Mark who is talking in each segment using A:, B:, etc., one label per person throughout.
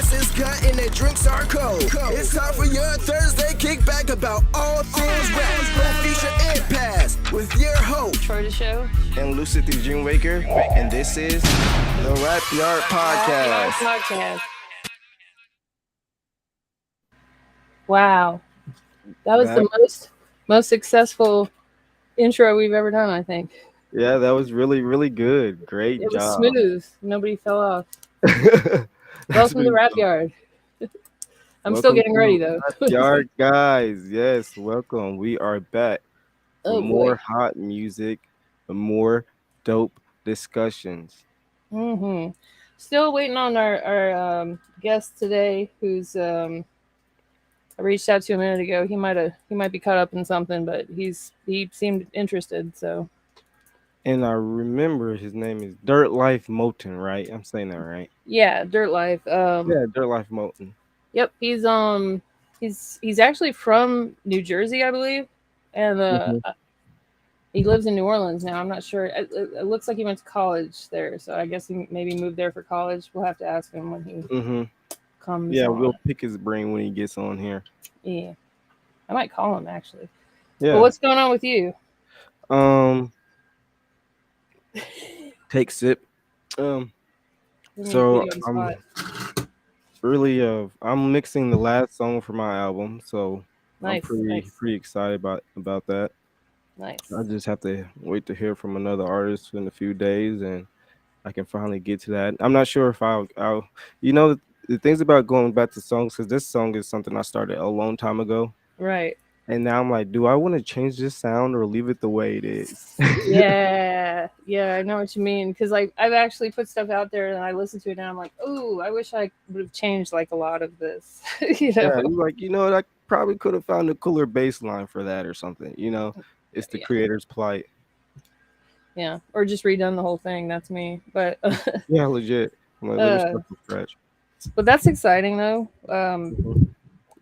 A: grass is cut and their drinks are cold. It's time for your Thursday kickback about all things rap. Feature Impasse with your host,
B: Troydashow
A: and Lucid the Dreamwaker. And this is the Rap Yard Podcast.
B: Wow. That was the most successful intro we've ever done, I think.
C: Yeah, that was really, really good. Great
B: It was
C: job.
B: smooth. Nobody fell off. Welcome to Rap Yard. I'm still getting ready, though.
C: Yard guys, yes, welcome. We are back for more hot music and more dope discussions.
B: Still waiting on our guest today, who's I reached out to a minute ago. He might be caught up in something, but he seemed interested. So,
C: and I remember his name is DIRTLIFE Moten, right? I'm saying that right?
B: Yeah, DIRTLIFE.
C: Yeah, DIRTLIFE Moten.
B: Yep, he's actually from New Jersey, I believe, and he lives in New Orleans now. I'm not sure. It looks like he went to college there, so I guess he maybe moved there for college. We'll have to ask him when he comes.
C: Yeah,
B: on.
C: we'll pick his brain when he gets on here.
B: Yeah, I might call him actually.
C: Yeah.
B: But what's going on with you?
C: Take sip. So I'm really I'm mixing the last song for my album, so I'm pretty excited about that.
B: Nice.
C: I just have to wait to hear from another artist in a few days, and I can finally get to that. I'm not sure if I'll the things about going back to songs, because this song is something I started a long time ago.
B: Right.
C: And now I'm like, do I want to change this sound or leave it the way it is?
B: Yeah, I know what you mean. Because like I've actually put stuff out there and I listen to it and I'm like, oh, I wish I would have changed like a lot of this.
C: Yeah, like I probably could have found a cooler bass line for that or something. It's the creator's plight.
B: Yeah, or just redone the whole thing. That's me. But
C: yeah, legit. I'm like, let me start from scratch.
B: But that's exciting though.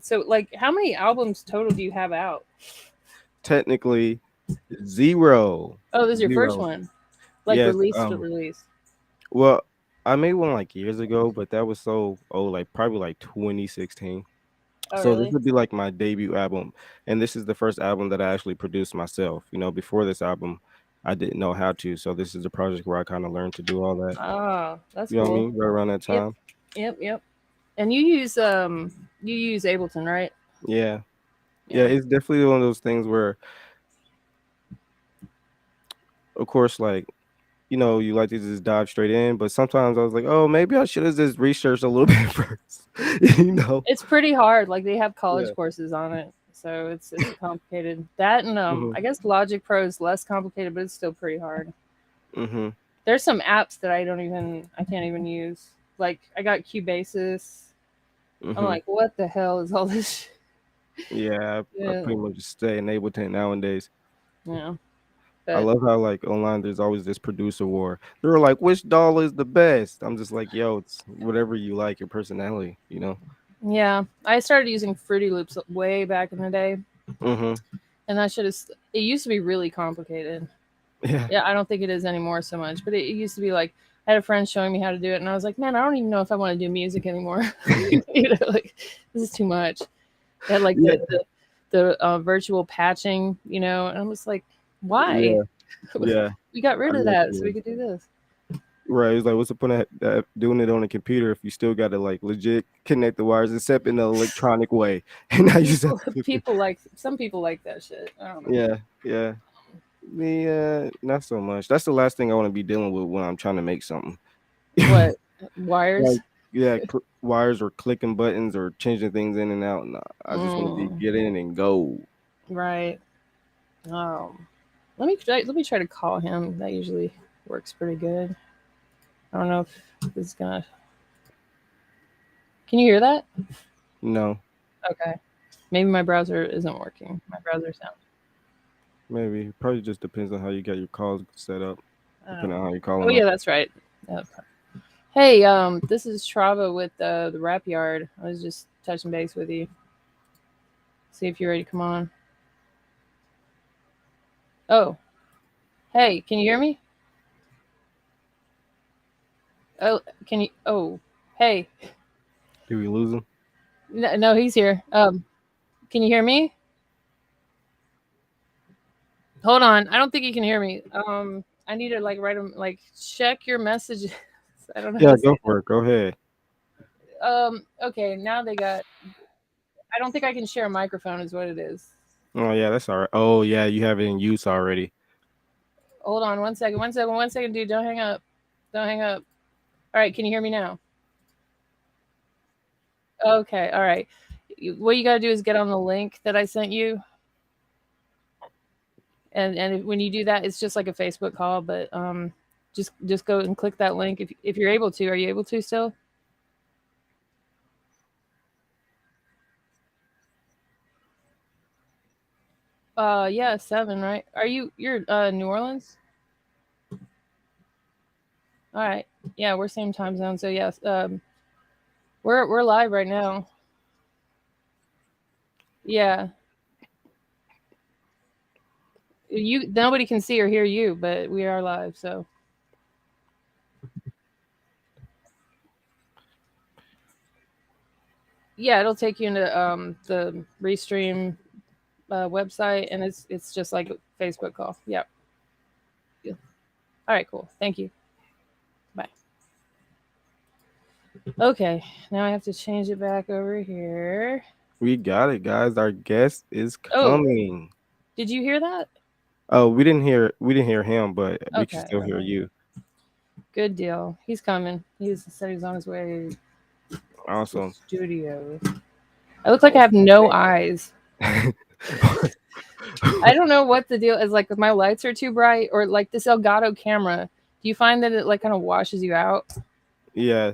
B: So, like, how many albums total do you have out?
C: Technically, 0.
B: Oh, this is your first one? Like, yes, release?
C: Well, I made one, like, years ago, but that was so old, like, probably, like, 2016.
B: Oh,
C: so
B: really?
C: This would be, like, my debut album, and this is the first album that I actually produced myself. Before this album, I didn't know how to, so this is a project where I kind of learned to do all that.
B: Oh, that's cool.
C: You know what I mean? Right around that time.
B: Yep. And you use Ableton, right?
C: Yeah, it's definitely one of those things where, of course, like, you like to just dive straight in, but sometimes I was like, oh, maybe I should have just researched a little bit first.
B: It's pretty hard. Like, they have college courses on it, so it's complicated. That and I guess Logic Pro is less complicated, but it's still pretty hard. There's some apps that I can't even use. Like, I got Cubasis. I'm like, what the hell is all this?
C: Yeah, I pretty much just stay in Ableton nowadays.
B: Yeah.
C: I love how, like, online there's always this producer war. They're like, which doll is the best? I'm just like, yo, it's whatever you like, your personality,
B: Yeah, I started using Fruity Loops way back in the day. And it used to be really complicated. Yeah, I don't think it is anymore so much, but it used to be like, I had a friend showing me how to do it, and I was like, man, I don't even know if I want to do music anymore. Like, this is too much. They had like the virtual patching, and I'm just like, why?
C: Yeah.
B: We got rid of that so we could do this.
C: Right. It's like, what's the point of doing it on a computer if you still got to, like, legit connect the wires, except in an electronic way? And now
B: some people like that shit. I don't know.
C: Yeah. Not so much. That's the last thing I want to be dealing with when I'm trying to make something.
B: What? Wires?
C: Wires or clicking buttons or changing things in and out. Nah, I just want to get in and go.
B: Right. Let me try to call him. That usually works pretty good. I don't know if this is gonna. Can you hear that?
C: No.
B: Okay. Maybe my browser isn't working. My browser sound.
C: Maybe. It probably just depends on how you got your calls set up. Depending on how you call them.
B: Oh, yeah, that's right. Hey, this is Trava with the Rap Yard. I was just touching base with you. See if you're ready to come on. Oh. Hey, can you hear me? Oh, can you? Oh, hey.
C: Did we lose him?
B: No, he's here. Can you hear me? Hold on. I don't think you can hear me. I need to like write him. Like check your messages. I don't know.
C: Yeah, go for it. Go ahead.
B: Okay. Now they got. I don't think I can share a microphone. Is what it is.
C: Oh yeah, that's all right. Oh yeah, you have it in use already.
B: Hold on 1 second. 1 second. 1 second, dude. Don't hang up. Don't hang up. All right. Can you hear me now? Okay. All right. What you gotta do is get on the link that I sent you. And when you do that, it's just like a Facebook call, but just go and click that link if you're able to. Are you able to still? Yeah, 7, right? You're New Orleans? All right. Yeah, we're same time zone. So yes, we're live right now. Yeah. Nobody can see or hear you, but we are live, so. Yeah, it'll take you into the Restream website, and it's just like a Facebook call. Yep. Yeah. All right, cool. Thank you. Bye. Okay, now I have to change it back over here.
C: We got it, guys. Our guest is coming.
B: Oh, did you hear that?
C: Oh, we didn't hear him, but we can still hear you.
B: Good deal. He's coming. He said he's on his way.
C: Awesome.
B: Studio. I look like I have no eyes. I don't know what the deal is. Like, if my lights are too bright, or like this Elgato camera. Do you find that it like kind of washes you out?
C: Yeah.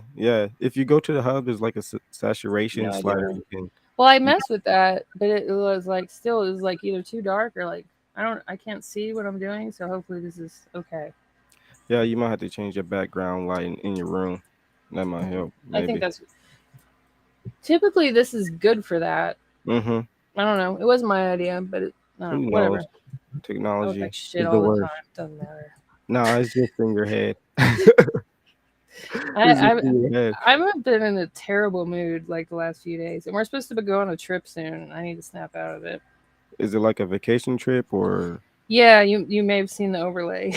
C: If you go to the hub, there's like a saturation slider. You can.
B: Well, I messed with that, but it was like it was like either too dark or like I can't see what I'm doing. So hopefully this is okay.
C: Yeah, you might have to change your background light in your room. That might help. Maybe.
B: I think that's typically this is good for that.
C: Mm-hmm.
B: I don't know. It wasn't my idea, but whatever.
C: Technology
B: like shit all the time. Doesn't matter.
C: No, it's just in your head.
B: I've been in a terrible mood like the last few days, and we're supposed to go on a trip soon. I need to snap out of it.
C: Is it like a vacation trip or?
B: Yeah, you may have seen the overlay.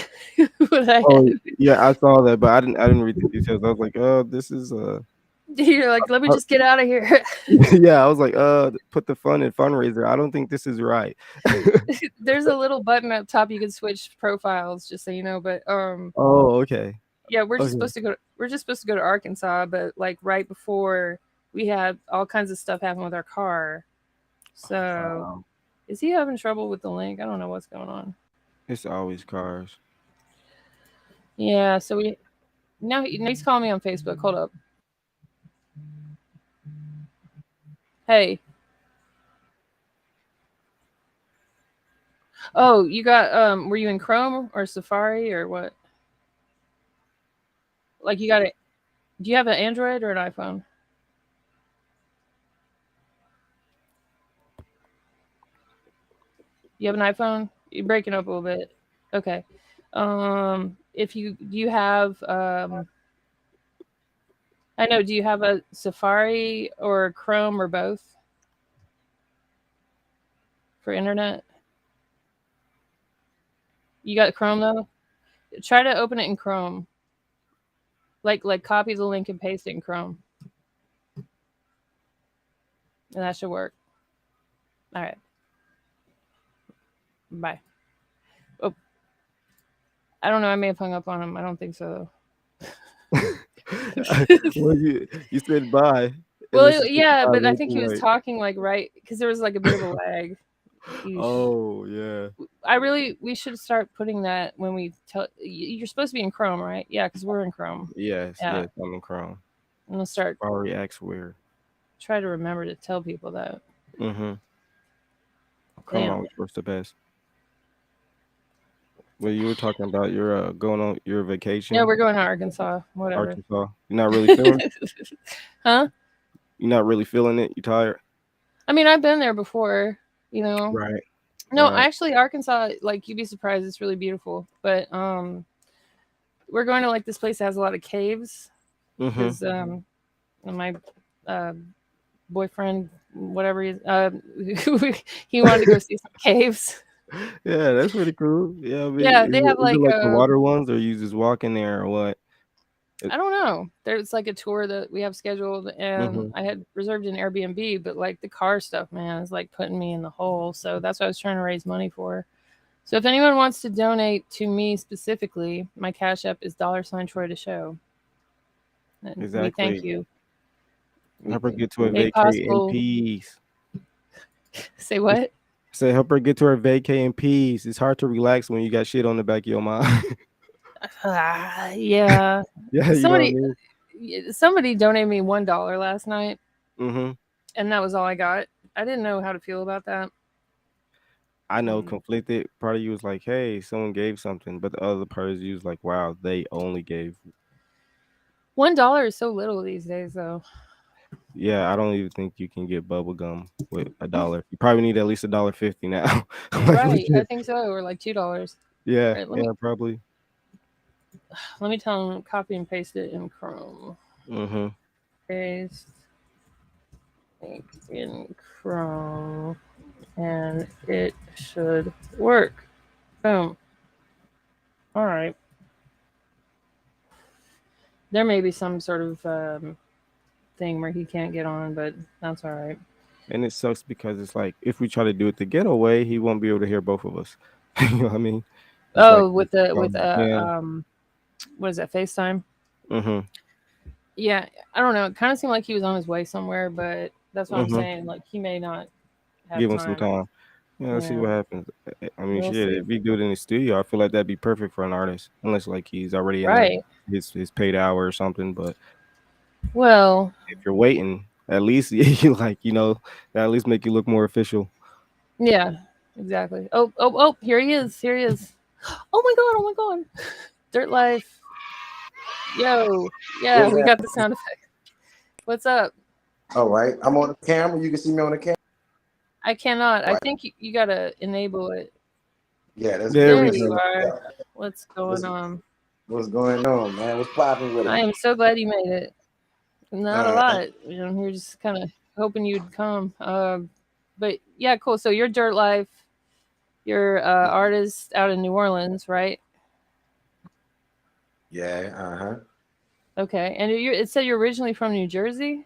C: Yeah, I saw that, but I didn't read the details. I was like, oh, this is
B: You're like, let me just get out of here.
C: Yeah, I was like, put the fun in fundraiser. I don't think this is right.
B: There's a little button up top you can switch profiles, just so you know. But
C: Oh, okay.
B: Yeah, we're just supposed to go. We're just supposed to go to Arkansas, but like right before we had all kinds of stuff happen with our car. So, is he having trouble with the link? I don't know what's going on.
C: It's always cars.
B: Yeah. So he's calling me on Facebook. Hold up. Hey. Oh, you got were you in Chrome or Safari or what? Like you got it. Do you have an Android or an iPhone? You have an iPhone? You're breaking up a little bit. Okay. If do you have I know, do you have a Safari or Chrome or both for internet? You got Chrome though? Try to open it in Chrome. Like copy the link and paste it in Chrome. And that should work. All right. Bye. Oh. I don't know. I may have hung up on him. I don't think so.
C: Well, you said bye.
B: Well, yeah, but I think he was talking like right because there was like a bit of a lag.
C: Oh yeah.
B: We should start putting that when we tell. You're supposed to be in Chrome, right? Yeah, because we're in Chrome.
C: Yes, I'm in Chrome.
B: I'm gonna start.
C: Safari acts weird.
B: Try to remember to tell people that.
C: Mm-hmm. Chrome always works the best. Well, you were talking about you're going on your vacation.
B: Yeah, we're going to Arkansas. Whatever.
C: Arkansas. You're not really feeling it?
B: Huh?
C: You're not really feeling it? You tired?
B: I mean, I've been there before, you know.
C: Right.
B: No, actually, Arkansas, like, you'd be surprised. It's really beautiful. But we're going to, like, this place that has a lot of caves. Because my boyfriend, whatever he wanted to go see some caves.
C: Yeah, that's pretty cool. Yeah, I mean,
B: Yeah, they have
C: is it
B: like
C: like the water ones, or you just walk in there, or what?
B: I don't know. There's like a tour that we have scheduled, and
C: Mm-hmm.
B: I had reserved an Airbnb, but like the car stuff, man, is like putting me in the hole. So that's what I was trying to raise money for. So if anyone wants to donate to me specifically, my Cash App is $Troydashow. And we thank
C: Exactly.
B: you.
C: Help her get to a
B: Made
C: vacay in
B: possible.
C: peace.
B: Say what?
C: Say help her get to her vacay in peace. It's hard to relax when you got shit on the back of your mind.
B: Yeah.
C: Yeah, you know what I mean?
B: Somebody donated me $1 last night,
C: Mm-hmm.
B: and that was all I got. I didn't know how to feel about that.
C: I know conflicted. Part of you was like, hey, someone gave something, but the other part of you was like, wow, they only gave.
B: $1 is so little these days, though.
C: Yeah, I don't even think you can get bubble gum with $1. You probably need at least $1.50 now. Like,
B: Right, I
C: legit.
B: think so, or like $2.
C: Yeah,
B: Right,
C: yeah, probably.
B: let me tell them copy and paste it in Chrome.
C: Mm-hmm.
B: Paste in Chrome, and it should work. Boom. All right. There may be some sort of thing where he can't get on, but that's all right.
C: And it sucks because it's like if we try to do it the ghetto way, he won't be able to hear both of us. You know what I mean? It's like,
B: Oh, with
C: yeah.
B: what is that, FaceTime?
C: Mm-hmm.
B: Yeah, I don't know. It kind of seemed like he was on his way somewhere, but that's what I'm
C: Mm-hmm.
B: saying. Like he may not have
C: Give him some
B: time.
C: time. Yeah, let's see
B: Yeah,
C: what happens. I mean,
B: we'll
C: shit,
B: see.
C: if we do it in the studio, I feel like that'd be perfect for an artist, unless like he's already in
B: Right.
C: his paid hour or something. But
B: Well,
C: if you're waiting, at least you like, that at least make you look more official.
B: yeah, exactly. Oh, here he is. Here he is. Oh my god, oh my god. Dirt Life. Yo. Yeah,
D: What's
B: we
D: that?
B: got the sound effect. What's up?
D: All right. I'm on the camera. You can see me on the camera.
B: I cannot. I
D: Right.
B: think you gotta enable it.
D: Yeah, that's
C: There
D: good.
B: There
C: we
B: you
C: go.
B: are.
D: Yeah.
B: What's
D: What's,
B: going on?
D: what's going on, man? What's popping with
B: I
D: it?
B: am so glad you made it. Not a
D: Uh,
B: lot. You're just kind of hoping you'd come. But yeah, cool. So you're Dirt Life. You're artist out in New Orleans, right?
D: yeah, uh-huh.
B: Okay. And it said you're originally from New Jersey.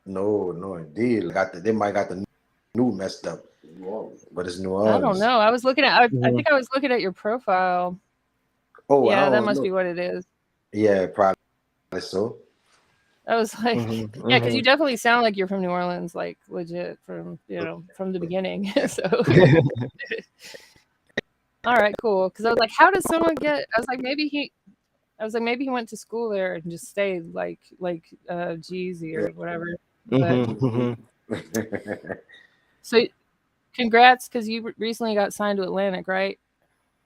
D: No, indeed. They might got the new messed up, but it's New
B: I don't
D: Orleans.
B: know. I was looking at. I
C: Mhm.
B: think I was looking at your profile.
D: Oh, I
B: Yeah, that
D: don't
B: must
D: know.
B: be what it is.
D: Yeah, probably so.
B: I was like,
C: Mhm.
B: yeah, because
C: Mhm.
B: you definitely sound like you're from New Orleans, like legit from from the beginning. So, all right, cool. Because I was like, how does someone get? I was like, maybe he went to school there and just stayed like Jeezy
D: Yeah.
B: or whatever. But
C: Mhm. Mhm.
B: so congrats, because you recently got signed to Atlantic, right?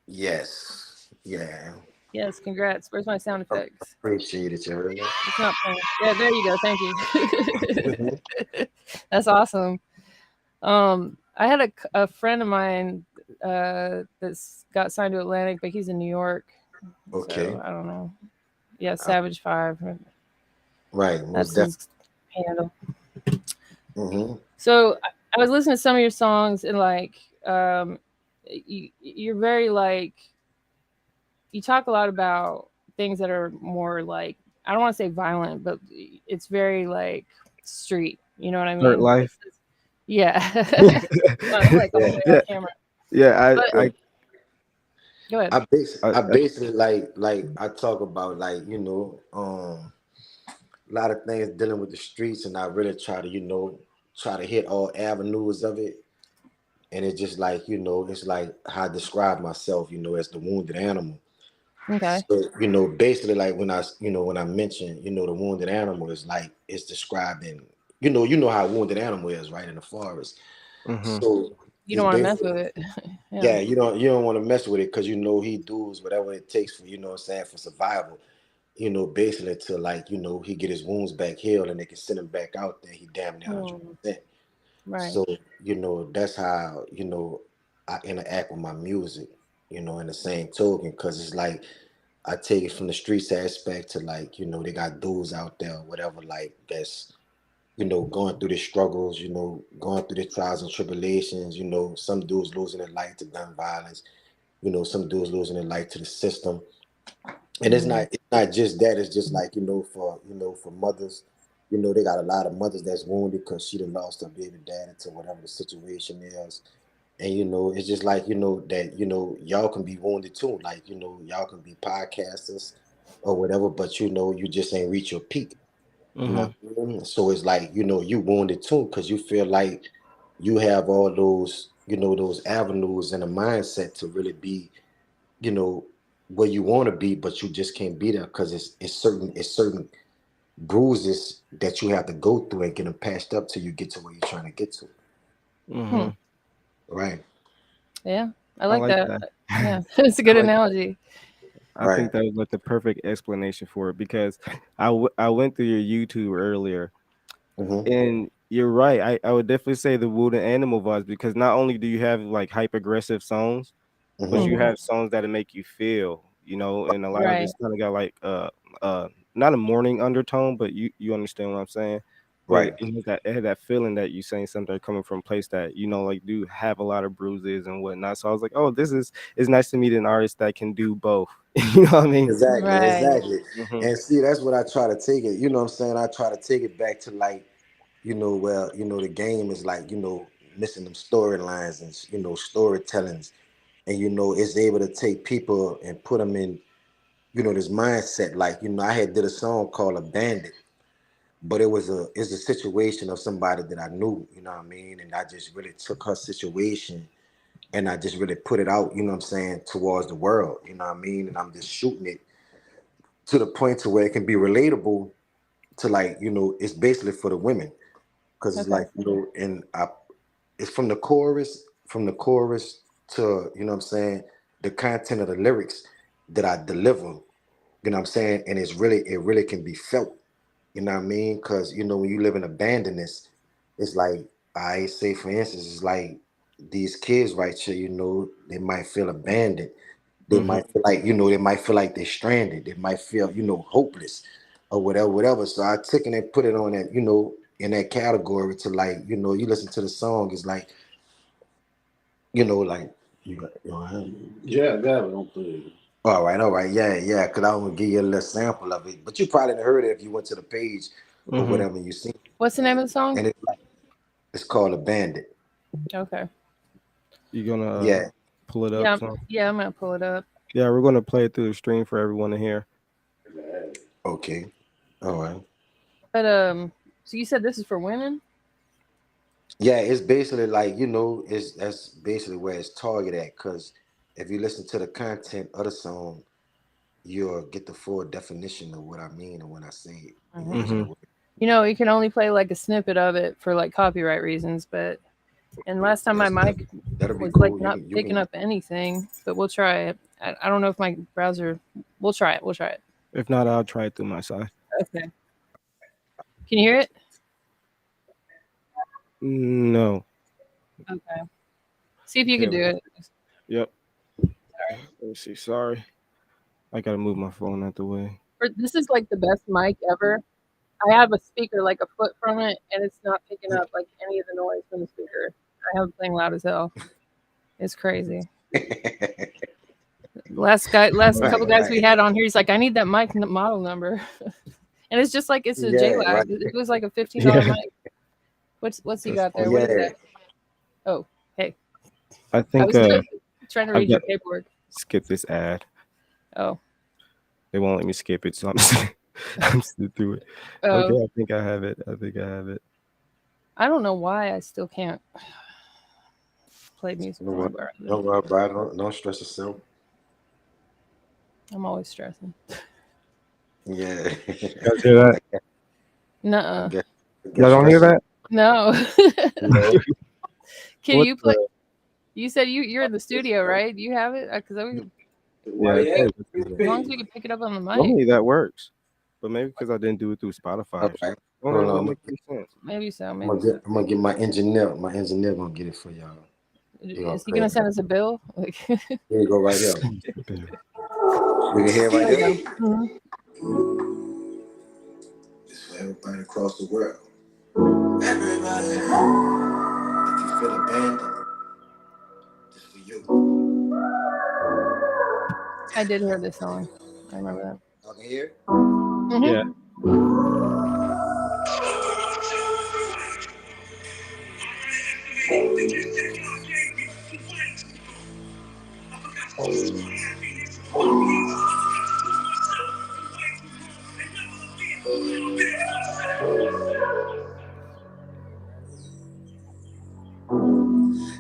D: Yes. Yeah.
B: Yes, congrats. Where's my sound effects?
D: Appreciate it, you heard me?
B: It's not playing. Yeah, there you go. Thank you.
D: Mhm.
B: That's awesome. I had a friend of mine that's got signed to Atlantic, but he's in New York,
D: Okay.
B: so I don't know. Yeah,
D: Uh,
B: Savage 5.
D: right. Most
B: That's
D: definitely.
B: his handle.
D: Mm-hmm.
B: So I was listening to some of your songs, and like you're very like, you talk a lot about things that are more like, I don't want to say violent, but it's very like street. You know what I
C: Dirt
B: mean?
C: life.
B: Yeah. I'm like all the way
C: Yeah,
B: off camera.
C: yeah.
B: But
D: Yeah.
B: go ahead.
D: I basically like I talk about a lot of things dealing with the streets, and I really try to try to hit all avenues of it. And it's just like it's like how I describe myself as the wounded animal.
B: Okay.
D: So basically like when I mention the wounded animal is like it's describing how a wounded animal is right in the forest.
C: Mhm.
D: So
B: You
D: it's
B: don't want to mess
D: basically
B: with it. Yeah.
D: yeah, you don't want to mess with it because he does whatever it takes for what I'm saying for survival. Basically to like he get his wounds back healed and they can send him back out there. He damn near
B: Hmm.
D: 100%.
B: Right.
D: So that's how I interact with my music. In the same token, because it's like I take it from the streets aspect to like, you know, they got dudes out there, whatever, like that's, you know, going through the struggles, you know, going through the trials and tribulations, you know, some dudes losing their life to gun violence, you know, some dudes losing their life to the system. And it's not just that, it's just like, you know, for mothers, you know, they got a lot of mothers that's wounded because she done lost her baby daddy to whatever the situation is. And you know, it's just like, you know, that, you know, y'all can be wounded too. Like, you know, y'all can be podcasters or whatever, but you know, you just ain't reach your peak. You know what I mean? So it's like, you know, you wounded too, because you feel like you have all those, you know, those avenues and a mindset to really be, you know, where you want to be, but you just can't be there because it's certain bruises that you have to go through and get them patched up till you get to where you're trying to get to. Right.
B: Yeah, I like that. Yeah, it's a good analogy.
C: I think that was like the perfect explanation for it, because I went through your YouTube earlier, and you're right. I would definitely say the Wounded Animal vibes, because not only do you have like hyper aggressive songs, but you have songs that make you feel, you know, and a lot of it's kind of got like not a mourning undertone, but you understand what I'm saying. But it had that feeling that you saying something coming from a place that, you know, like do have a lot of bruises and whatnot. So I was like, oh, it's nice to meet an artist that can do both. You know what I mean?
D: Exactly. And see, that's what I try to take it. You know what I'm saying? I try to take it back to like, you know, well, you know, the game is like, you know, missing them storylines and, you know, storytellings. And, you know, it's able to take people and put them in, you know, this mindset. Like, you know, I had did a song called A Bandit. But it's a situation of somebody that I knew, you know what I mean? And I just really took her situation and I just really put it out, you know what I'm saying, towards the world, you know what I mean? And I'm just shooting it to the point to where it can be relatable to, like, you know, it's basically for the women. Because it's like, you know, and it's from the chorus to, you know what I'm saying, the content of the lyrics that I deliver, you know what I'm saying? And it really can be felt. You know what I mean? Because, you know, when you live in abandonedness, it's like, I say, for instance, it's like these kids right here, you know, they might feel abandoned. They might feel like, you know, they might feel like they're stranded. They might feel, you know, hopeless or whatever. So I took it and put it on that, you know, in that category to, like, you know, you listen to the song, it's like, you know, like,
E: yeah, don't play it.
D: All right, yeah, because I'm gonna give you a little sample of it, but you probably heard it if you went to the page or whatever you see.
B: What's the name of the song?
D: And it's called A Bandit.
B: Okay.
C: You gonna pull it up?
B: Yeah, I'm gonna pull it up.
C: Yeah, we're gonna play it through the stream for everyone to hear.
D: Okay, all right.
B: But so you said this is for women?
D: Yeah, it's basically like, you know, that's basically where it's targeted at, because if you listen to the content of the song, you'll get the full definition of what I mean and when I say it.
B: You know, you can only play like a snippet of it for like copyright reasons, but last time my mic was cool. Like not picking up anything, but we'll try it. I don't know if my browser. We'll try it.
C: If not, I'll try it through my side.
B: Okay. Can you hear it?
C: No.
B: Okay. See if you can do it.
C: Yep. Sorry. Let me see. Sorry. I gotta move my phone out the way.
B: This is like the best mic ever. I have a speaker like a foot from it, and it's not picking up like any of the noise from the speaker. I have it playing loud as hell. It's crazy. Last couple guys we had on here, he's like, I need that mic model number. And it's just like, it's a JLab. Right. It was like a $15 mic. What's he got there? What is that? Oh, hey.
C: I think
B: trying to read your paperwork.
C: Skip this ad.
B: Oh.
C: They won't let me skip it, so I'm still through it. Okay, I think I have it.
B: I don't know why I still can't play music.
D: Don't worry about it. Don't stress yourself.
B: I'm always stressing.
D: Yeah.
C: You guys hear that?
B: Nuh-uh.
C: Y'all don't hear that?
B: No. Can you play? You said you're in the studio, right? Do you have it? Because as long as we can pick it up on the mic.
C: Normally that works, but maybe because I didn't do it through Spotify.
D: Okay.
B: Maybe so.
D: I'm gonna get my engineer. My engineer gonna get it for y'all.
B: Is he gonna send us a bill?
D: Here you go, right here. We can hear right there.
B: Mm-hmm.
D: This for everybody across the world. Everybody, if you feel abandoned, this for you.
B: I did hear this song. I remember that.
D: Y'all can hear?
B: Mm-hmm.
C: Yeah.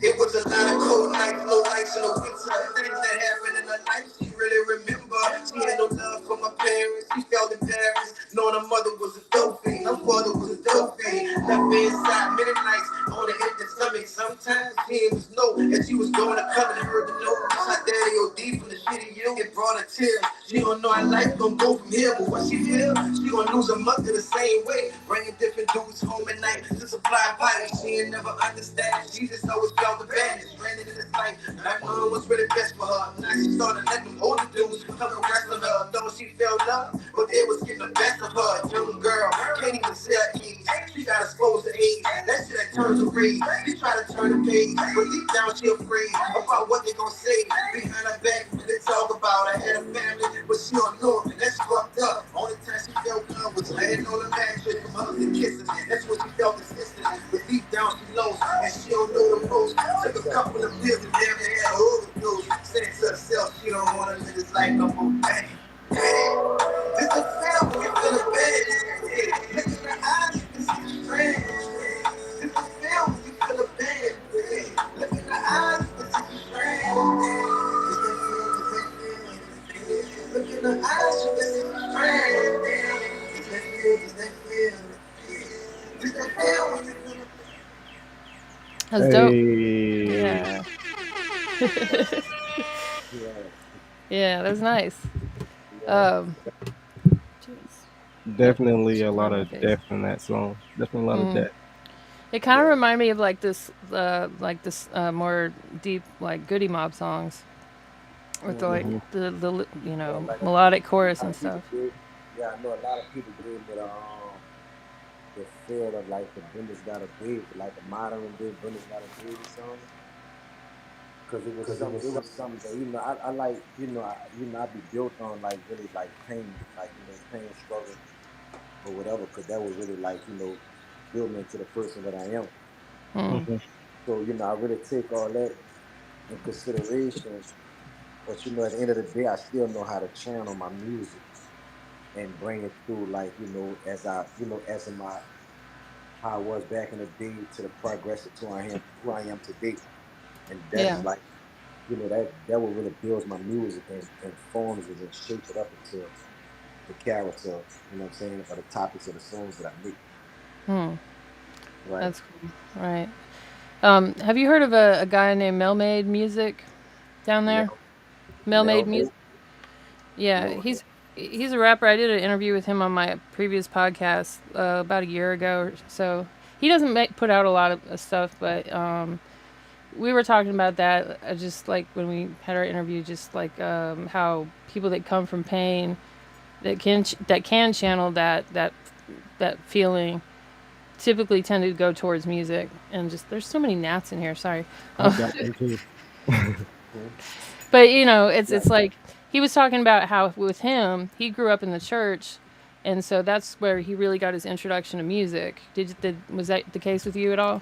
D: It was a lot of cold nights, low lights in the winter. Things that happened in her life, she really remember. She had no love for my parents, she felt embarrassed. Knowing her mother was a dope fiend, her father was a dope fiend. Left me inside many nights on an empty stomach. Sometimes she was no, and she was going to come and heard the news. Her daddy OD from the shit he knew. It brought her tears. She don't know how life gon' go from here, but what she feel, she gon' lose her mother the same way. Bringing different dudes home at night to supply pipes. She ain't never understand. She just always felt the badness. Granted in this life, not knowing what's really best for her. Now she started letting them older dudes come and wrestle her. Though she felt love, but they was getting the best of her. Young girl, can't even say her age. She got exposed to age. That shit that turns her rage. She try to turn the page, but deep down she afraid about what they gon' say behind her back. They talk about her had a family, but she don't know it. That's fucked up. Only time she felt good was laying on the mattress from hugs and kisses. That's what she felt existed. But deep down she knows, and she don't know the most. Took a couple of pills and damn near had an overdose. Saying to herself she don't wanna live this life no more. Bang. This the feel when you feel the bad. Look in the eyes, you can see the strength. This the feel when you feel the bad. Look in the eyes, you can see the strength. Look in the eyes, you can see the strength. This the feel when you feel the
B: That's dope.
C: Yeah.
B: Yeah, that's nice.
C: Definitely a lot of depth in that song. Definitely a lot of depth.
B: It kind of reminded me of like this more deep like Goody Mob songs with like the melodic chorus and stuff.
D: Yeah, I know a lot of people gave me the feel of like the Brenda's Got a Baby, like the modern day Brenda's Got a Baby song. Cause it was something that I like I be built on like really like pain, like pain, struggle or whatever. Cause that would really like build me into the person that I am. So I really take all that in consideration. But at the end of the day, I still know how to channel my music and bring it through, like as as in my how I was back in the day to the progress to who I am today, and that's like that what really builds my music and forms it and shapes it up into the character, what I'm saying, or the topics of the songs that I make.
B: Right. That's cool. Right. Have you heard of a guy named Melmade Music down there? Melmade Music. Yeah, he's a rapper. I did an interview with him on my previous podcast about a year ago or so. He doesn't put out a lot of stuff, but we were talking about that just like when we had our interview, just like how people that come from pain that can channel that feeling typically tend to go towards music. And just there's so many gnats in here. Sorry. But it's like he was talking about how with him he grew up in the church, and so that's where he really got his introduction to music. Was that the case with you at all?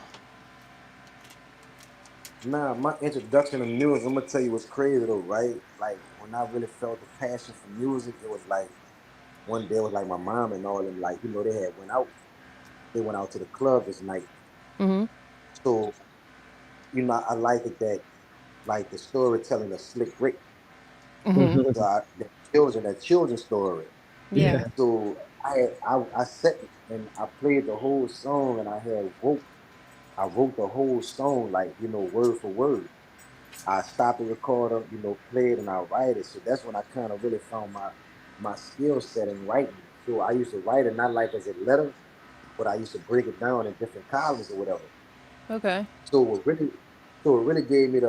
D: Nah, my introduction to music, I'm gonna tell you what's crazy though, right? Like when I really felt the passion for music, it was like one day it was like my mom and all them, like they went out to the club this night. So I like it that like the storytelling of Slick Rick. So that children's story.
B: Yeah.
D: So I sat and I played the whole song, and I wrote the whole song like word for word. I stopped the recorder, play it, and I write it. So that's when I kind of really found my skill set in writing. So I used to write it not like as a letter, but I used to break it down in different columns or whatever.
B: Okay.
D: So it really gave me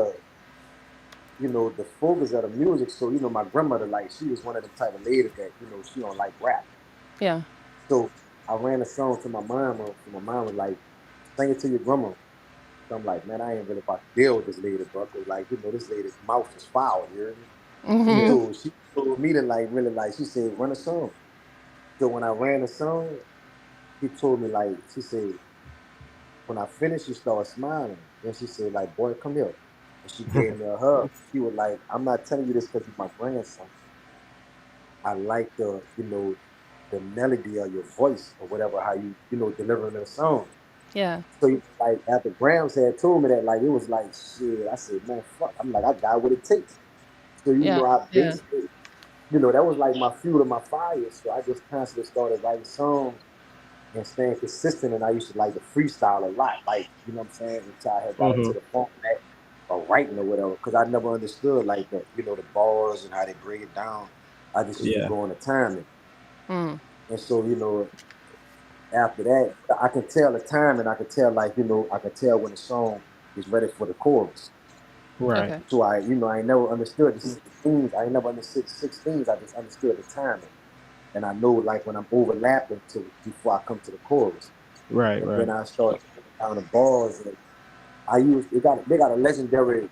D: you know, the focus of the music. So, you know, my grandmother, like, she was one of the type of ladies that, you know, she don't like rap.
B: Yeah.
D: So I ran a song to my mama. So my mom was like, sing it to your grandma. So I'm like, man, I ain't really about to deal with this lady, bro. Cause like, you know, this lady's mouth is foul, you hear me?
B: Mm-hmm.
D: She told me to like really like, she said, run a song. So when I ran the song, she told me like, she said, when I finished, she started smiling. Then she said, like, boy, come here. And she gave me a hug. She was like, I'm not telling you this because you're my grandson. I like the, you know, the melody of your voice or whatever, how you know, delivering the song.
B: Yeah.
D: So like after Grams had told me that, like it was like shit. I said, man, fuck. I'm like, I got what it takes. So you
B: Yeah.
D: know, I
B: Yeah.
D: basically, you know, that was like my fuel to my fire. So I just constantly started writing songs and staying consistent. And I used to like to freestyle a lot, like you know what I'm saying, until I had got into the format of writing or whatever. Because I never understood like the you know the bars and how they break it down. I just used to
C: Yeah.
D: go on the timing.
B: Mm.
D: And so you know, after that, I can tell the time, and I can tell like you know, I can tell when the song is ready for the chorus.
C: Right.
B: Okay.
D: So I, you know, I never understood the 16s. I never understood 16s. I just understood the timing. And I know like when I'm overlapping to before I come to the chorus.
C: Right.
D: And then
C: Right.
D: I start down the bars and they got a legendary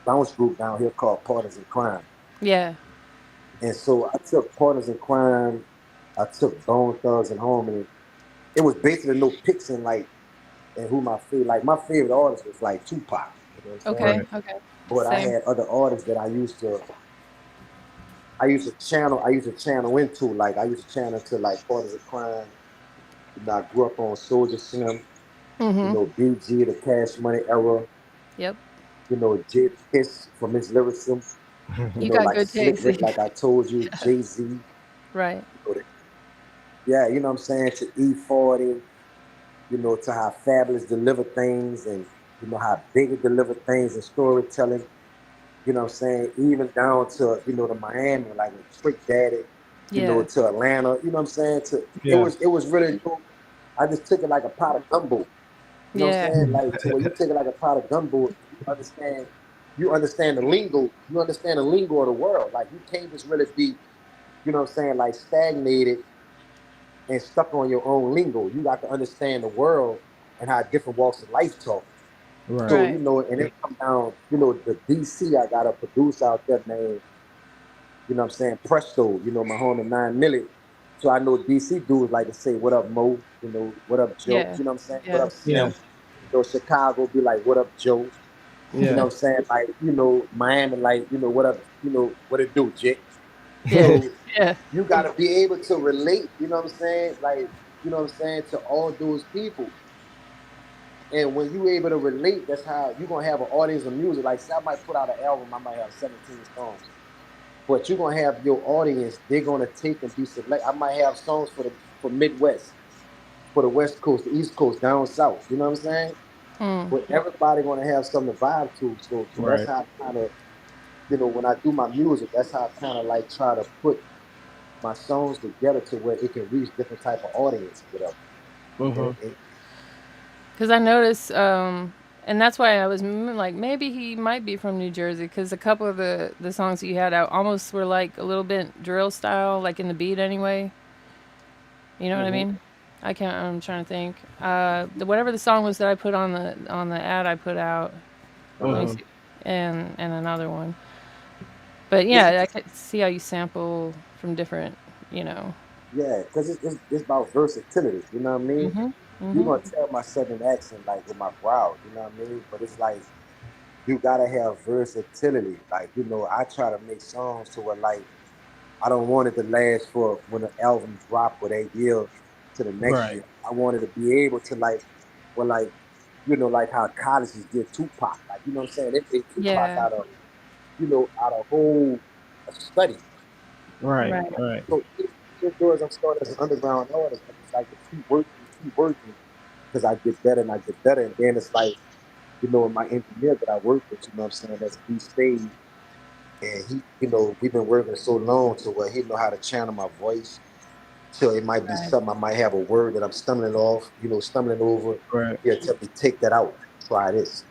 D: bounce group down here called Partners in Crime.
B: Yeah.
D: And so I took Partners in Crime, I took Bone Thugs and Harmony. It was basically no picks in like and who my favorite artist was like Tupac, you know what I'm saying?
B: Okay.
C: Right.
B: Okay.
D: But I
B: Same.
D: had other artists that I used to channel into like I used to channel to like Partners in Crime. You know, I grew up on Soldier Slim, you
B: Mm-hmm.
D: know, BG, the Cash Money era,
B: Yep.
D: you know, Jid Kiss from his lyricism, you
B: You
D: know,
B: got
D: like
B: good
D: Slick
B: taste.
D: Rick, like I told you, Jay-Z, you
B: Right.
D: know, yeah, you know what I'm saying, to E40, you know, to how Fabulous deliver things and, you know, how Biggie deliver things and storytelling, you know what I'm saying, even down to, you know, to Miami, like with Trick Daddy, you know,
B: Yeah.
D: to Atlanta, you know what I'm saying, to,
C: Yeah.
D: it was really, you know, I just took it like a pot of gumbo. You know what I'm
B: Yeah.
D: saying? Like to where you take it like a pot of gumbo, you understand the lingo, you understand the lingo of the world. Like you can't just really be, you know what I'm saying, like stagnated and stuck on your own lingo. You got to understand the world and how different walks of life talk.
C: Right.
D: So, you
B: Right.
D: know, and it come down, you know, the DC, I got a producer out there named, you know what I'm saying, Presto, you know, my homie 9 Milli. So I know DC dudes like to say, what up, Mo? You know, what up, Joe?
B: Yeah.
D: You know what I'm saying? What
B: Yeah.
D: up,
C: Yeah.
D: Slim? You know, Chicago be like, what up, Joe? You know
C: Yeah.
D: what I'm saying? Like, you know, Miami, like, you know, what up, you know, what it do, Jit?
B: Yeah.
D: So
B: Yeah.
D: you gotta be able to relate, you know what I'm saying? Like, you know what I'm saying, to all those people. And when you able to relate, that's how you're gonna have an audience of music. Like, say I might put out an album, I might have 17 songs. But you're gonna have your audience, they're gonna take and be select. I might have songs for Midwest, for the West Coast, the East Coast, down south. You know what I'm saying?
B: Mm.
D: But everybody gonna have something to vibe to. So that's
C: Right.
D: how I kind of, you know, when I do my music, that's how I kind of like try to put my songs together to where it can reach different type of audience, whatever.
C: Mm-hmm.
D: And
B: Because I noticed, and that's why I was like, maybe he might be from New Jersey. Because a couple of the songs that you had out almost were like a little bit drill style, like in the beat anyway. You know what I
D: mhm.
B: mean? I can't. I'm trying to think. Whatever the song was that I put on the ad I put out. Let me
D: Uh-huh.
C: Mm-hmm.
B: see, and another one. But
D: It's,
B: yeah, I could see how you sample from different. You know.
D: yeah, because it's about versatility. You know what I mean?
B: Mhm.
D: You're
B: Mhm.
D: gonna tell my southern accent like with my growl. You know what I mean? But it's like you gotta have versatility. Like you know, I try to make songs to where like I don't want it to last for when the album drop or that year to the next
C: Right.
D: year. I wanted to be able to like, well, like, you know, like how colleges did Tupac. Like, you know what I'm saying? They made Tupac
B: Yeah.
D: out of, you know, out of whole a study.
C: Right.
B: Right.
C: Right.
D: So even though as I'm starting as an underground artist, I just like to keep working because I get better and I get better. And then it's like, you know, my engineer that I work with, you know what I'm saying, that's B Stage. And he, you know, we've been working so long to where he know how to channel my voice. So it might be
B: Right.
D: something I might have a word that I'm stumbling off, you know, stumbling over.
C: Right.
D: He'll tell me take that out, try this.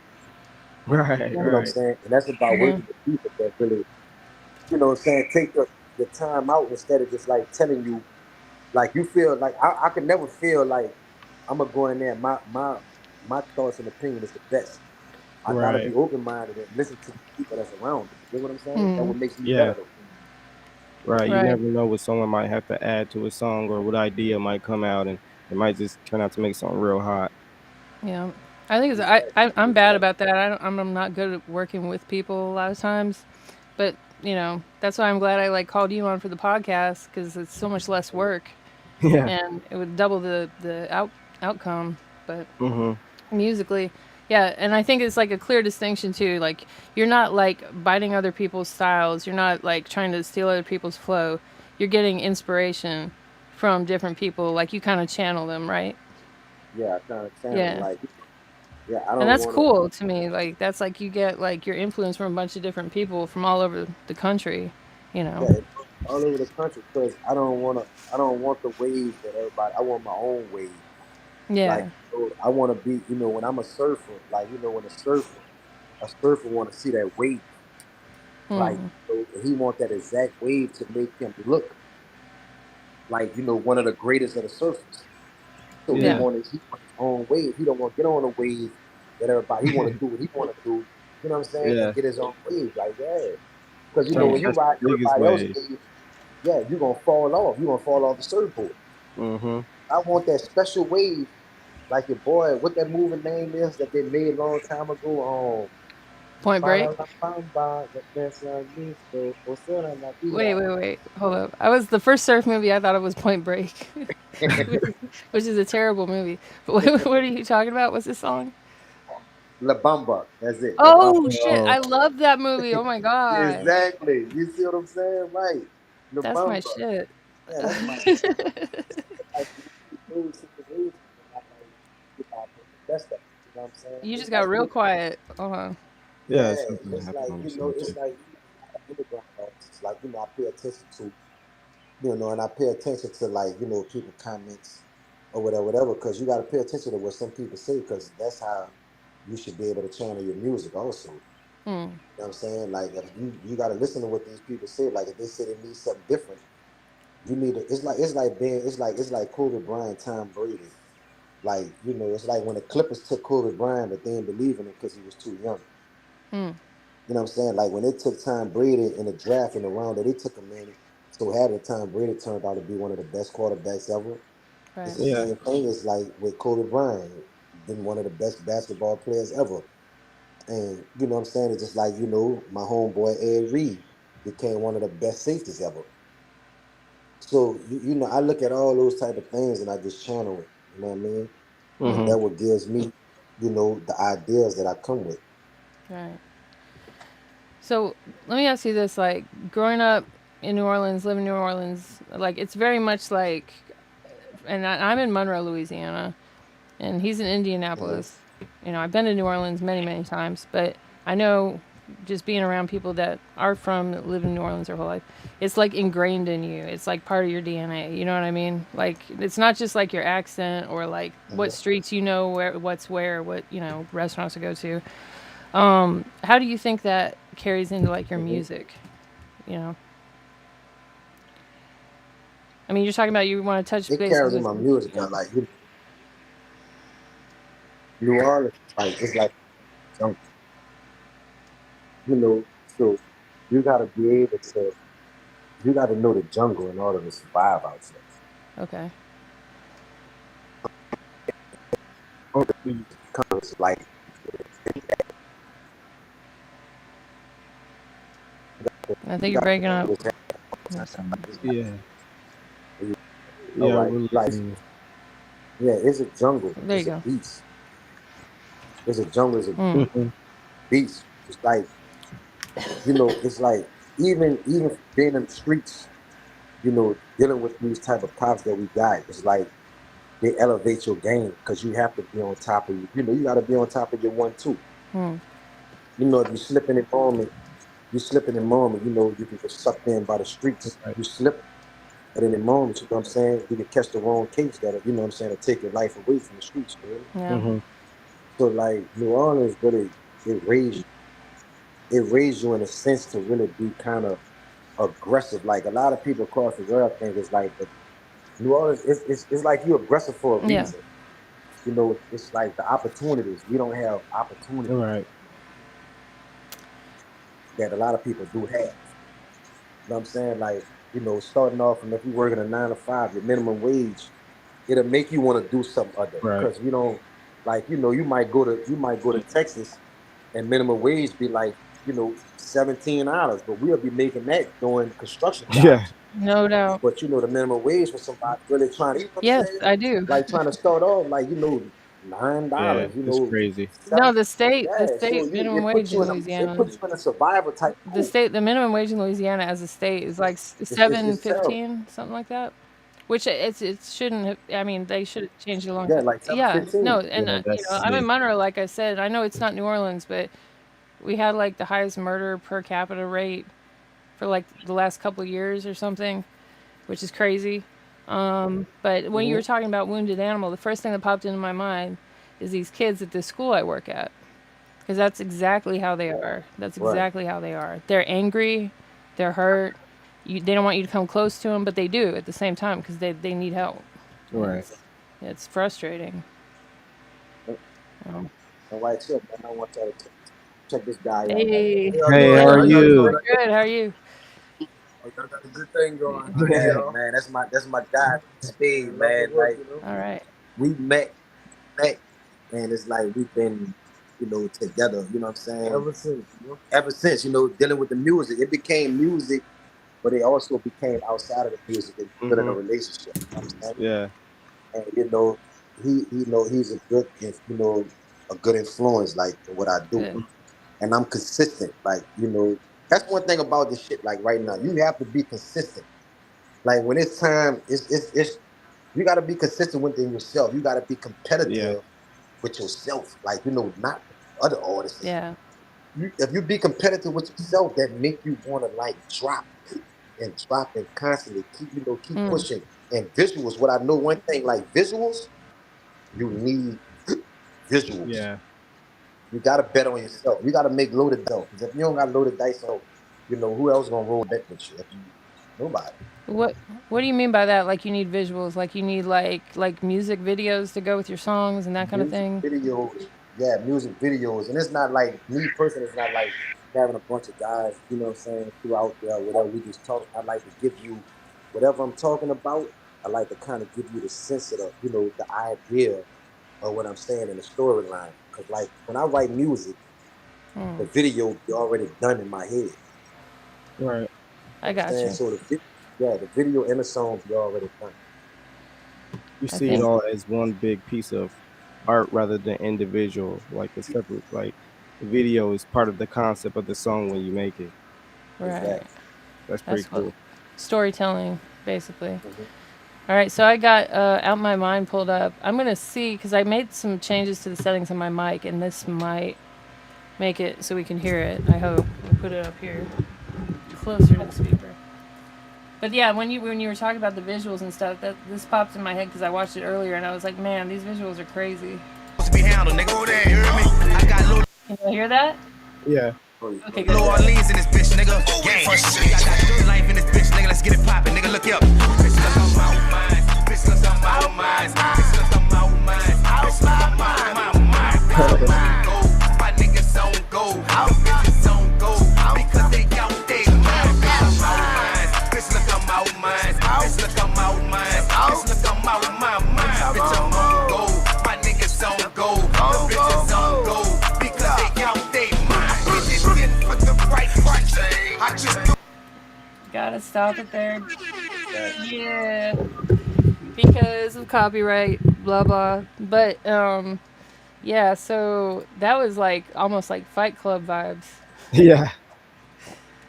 C: Right,
D: You know what I'm saying? And that's about working with people that really, you know what I'm saying, take the time out instead of just like telling you, like you feel like I could never feel like I'm gonna go in there. My thoughts and opinion is the best. I gotta be
C: right.
D: open minded and listen to the people that's around me. You know what I'm saying? That
B: Mm,
D: what makes me
C: Yeah,
D: better though.
C: right. You
B: right.
C: never know what someone might have to add to a song or what idea might come out, and it might just turn out to make something real hot.
B: Yeah. I think it's
D: Exactly.
B: I'm bad
D: Exactly.
B: about that. I'm not good at working with people a lot of times, but that's why I'm glad I like called you on for the podcast because it's so much less work
C: Yeah.
B: and it would double the outcome. But
C: Mhm.
B: musically, yeah, and I think it's like a clear distinction too. Like you're not like biting other people's styles. You're not like trying to steal other people's flow. You're getting inspiration from different people. Like you kind of channel them, right?
D: Yeah, I kind of channel
B: Yeah.
D: like, yeah, I
B: And
D: don't
B: that's
D: want to.
B: cool to me. Like that's like you get like your influence from a bunch of different people from all over the country, you know.
D: Yeah, all over the country because I don't want to. I don't want the wave that everybody. I want my own wave. Like
B: Yeah.
D: I want to be. When I'm a surfer, like when a surfer want to see that wave. Like
B: Hmm.
D: he want that exact wave to make him look like one of the greatest of the surfers. So he
B: Yeah.
C: Yeah.
D: want his own wave. He don't want to get on a wave that everybody. He want to do what he want to do. You know what I'm saying? And
C: Yeah.
D: get his own wave. Like yeah, because
C: Trying to
B: Yeah.
D: when you
C: catch the
D: ride
C: biggest
D: everybody else's
C: wave.
D: wave, yeah, you're gonna fall off. You're gonna fall off the surfboard.
C: Mhm.
D: I want that special wave, like your boy. What that movie name is that they made a long time ago?
B: Point Break.
D: Ba-da-la-bam-ba, the best on this, so,
B: Wait, wait, wait. Hold up. I was the first surf movie I thought it was Point Break, which is a terrible movie. But what are you talking about? What's this song?
D: La Bamba. That's it. La Bamba.
B: Oh shit!
C: Oh,
B: I love that movie. Oh my god,
D: Exactly. You see what I'm saying? Right. La
B: that's my
D: Bamba.
B: shit.
D: Yeah, that's my like those situations and I like make the best of it. You know what I'm saying?
B: You just
D: It's
B: got
D: like
B: real quiet. Hold on.
C: yeah.
D: yeah,
C: Something
D: it's
C: happened
D: like
C: on the show too.
D: it's like underground artists. Like I pay attention to and I pay attention to like people comments or whatever, because you got to pay attention to what some people say, because that's how you should be able to channel your music also.
B: Hmm.
D: You know what I'm saying? Like if you got to listen to what these people say. Like if they say they need something different, you need to. It's like Kobe Bryant, Tom Brady. Like it's like when the Clippers took Kobe Bryant, but they didn't believe in him because he was too young.
B: Hmm.
D: You know what I'm saying? Like when they took Tom Brady in the draft in the round that they took him in, so had the Tom Brady turned out to be one of the best quarterbacks ever. It's
B: Right.
D: the
C: Yeah.
D: same thing as like with Kobe Bryant, been one of the best basketball players ever. And you know what I'm saying? It's just like, my homeboy Ed Reed became one of the best safeties ever. So I look at all those type of things and I just channel it. You know what I mean? And
C: Mhm.
D: that what gives me, the ideas that I come with.
B: Right. So let me ask you this: like growing up in New Orleans, living in New Orleans, like it's very much like, and I'm in Monroe, Louisiana, and he's in
D: Mhm.
B: Indianapolis. I've been to New Orleans many, many times, but I know just being around people that are from that live in New Orleans their whole life, it's like ingrained in you. It's like part of your DNA. You know what I mean? Like it's not just like your accent or like what
D: Mhm.
B: streets what's where, what restaurants to go to. How do you think that carries into like your
D: Mhm.
B: music? You know, I mean, you're talking about you want to touch
D: It
B: bases
D: carries in
B: with.
D: my music. I like New Orleans. Like it's like jungle, So you got to be able to. You got to know the jungle in order to survive out there.
B: Okay.
C: Oh, mm,
D: Because like
B: I think
D: you
B: you're
D: got
B: breaking up.
D: to
C: yeah.
D: all
C: Yeah.
D: right,
C: We're
D: like
C: losing you.
D: yeah, it's a jungle.
B: There you
D: It's a
B: go.
D: beast. It's a jungle. It's a
B: Mm.
C: Mhm.
D: beast. It's like it's like even being in the streets, dealing with these type of cops that we got. It's like they elevate your game because you have to be on top of you got to be on top of your one too.
B: Mm.
D: If you slip in a moment, you can get sucked in by the streets.
C: Right.
D: You slip at any moment, you know what I'm saying? You can catch the wrong case that, you know what I'm saying, to take your life away from the streets, you know?
B: Yeah.
C: Mhm.
D: So like New Orleans really, it raised you in a sense to really be kind of aggressive. Like a lot of people across the world think it's like, but New Orleans, it's like you're aggressive for a reason. You know, it's like the opportunities. We don't have opportunities that a lot of people do have. You know what I'm saying? Like, you know, starting off from if you're working a 9 to 5, your minimum wage, it'll make you want to do something other. Because you know, like, you know, you might go to Texas and minimum wage be like, you know, $17, but we'll be making that doing construction jobs.
B: Yeah. No doubt.
D: But you know, the minimum wage for somebody really trying to, you know what
B: yes,
D: I'm saying?
B: I do.
D: Like trying to start off, like, you know, $9, you know.
C: It's crazy.
B: No, the state
D: So
B: minimum wage in Louisiana.
D: It puts you in a survival type.
B: The minimum wage in Louisiana as a state is like $7.15, something like that. Which it shouldn't have. I mean, they should have changed it a long time.
D: Like $7.15.
B: No, and you know, I'm in Monroe, like I said. I know it's not New Orleans, but we had like the highest murder per capita rate for like the last couple of years or something, which is crazy. But when you were talking about wounded animal, the first thing that popped into my mind is these kids at this school I work at, because that's exactly how they are. That's exactly how they are. They're angry, they're hurt. They don't want you to come close to them, but they do at the same time because they need help.
C: Right.
B: It's frustrating.
D: White tip, man. I want y'all to check this guy out.
B: Hey,
C: how are you?
B: Good. How are you?
D: I got a good thing going. Yeah, man. That's my guy, Speed, man. Like,
B: all right.
D: We met, and it's like we've been, you know, together. You know what I'm saying? Ever since, you know, dealing with the music, it became music, but it also became outside of the music and building a relationship. You know what I'm saying?
C: Yeah.
D: And you know, he's a good, you know, a good influence, like in what I do.
B: Good.
D: And I'm consistent. Like, you know, that's one thing about this shit. Like right now, you have to be consistent. Like when it's time, it's you got to be consistent within yourself. You got to be competitive with yourself. Like, you know, not other artists.
B: Yeah.
D: If you be competitive with yourself, that make you want to like drop and constantly keep pushing. And visuals, what I know one thing, like visuals, you need visuals.
C: Yeah.
D: You gotta bet on yourself. You gotta make loaded dice. Because if you don't got loaded dice, so you know who else gonna roll bet with you? Nobody.
B: What do you mean by that? Like you need visuals? Like you need like music videos to go with your songs and that kind of thing?
D: Videos, yeah, music videos. And it's not like me personally. It's not like having a bunch of guys, you know what I'm saying, throughout there, whatever we just talk. I like to give you whatever I'm talking about. I like to kind of give you the sense of the, you know, the idea of what I'm saying in the storyline. Because like when I write music, the video be already done in my head.
C: Right.
B: I got you.
D: So the video and the song be already done.
C: You see it all as one big piece of art rather than individual, like a separate, like the video is part of the concept of the song when you make it.
B: Right.
C: That's pretty cool.
B: Storytelling, basically. All right, so I got Out My Mind pulled up. I'm going to see, because I made some changes to the settings on my mic, and this might make it so we can hear it, I hope. We'll put it up here, closer to the speaker. But yeah, when you were talking about the visuals and stuff, this popped in my head because I watched it earlier, and I was like, man, these visuals are crazy. Can you hear that?
C: Yeah.
B: Okay, good.
F: New Orleans in this bitch, nigga. Gang. I got life in this bitch, nigga. Let's get it poppin', nigga. Look up. Bitch, look on my mind. Bitch, look on my mind. Bitch, look on my mind. Bitch, look on my mind. Bitch, on go. My niggas on go. Bitches on go. Because they out there. Bitch, look on my mind. Bitch, look on my mind. Bitch, look on my mind. Bitch, on go. My niggas on go. Bitches on go. Because they out there.
B: Gotta stop it there. Yeah. Because of copyright, blah blah. But yeah, so that was like almost like Fight Club vibes.
C: Yeah.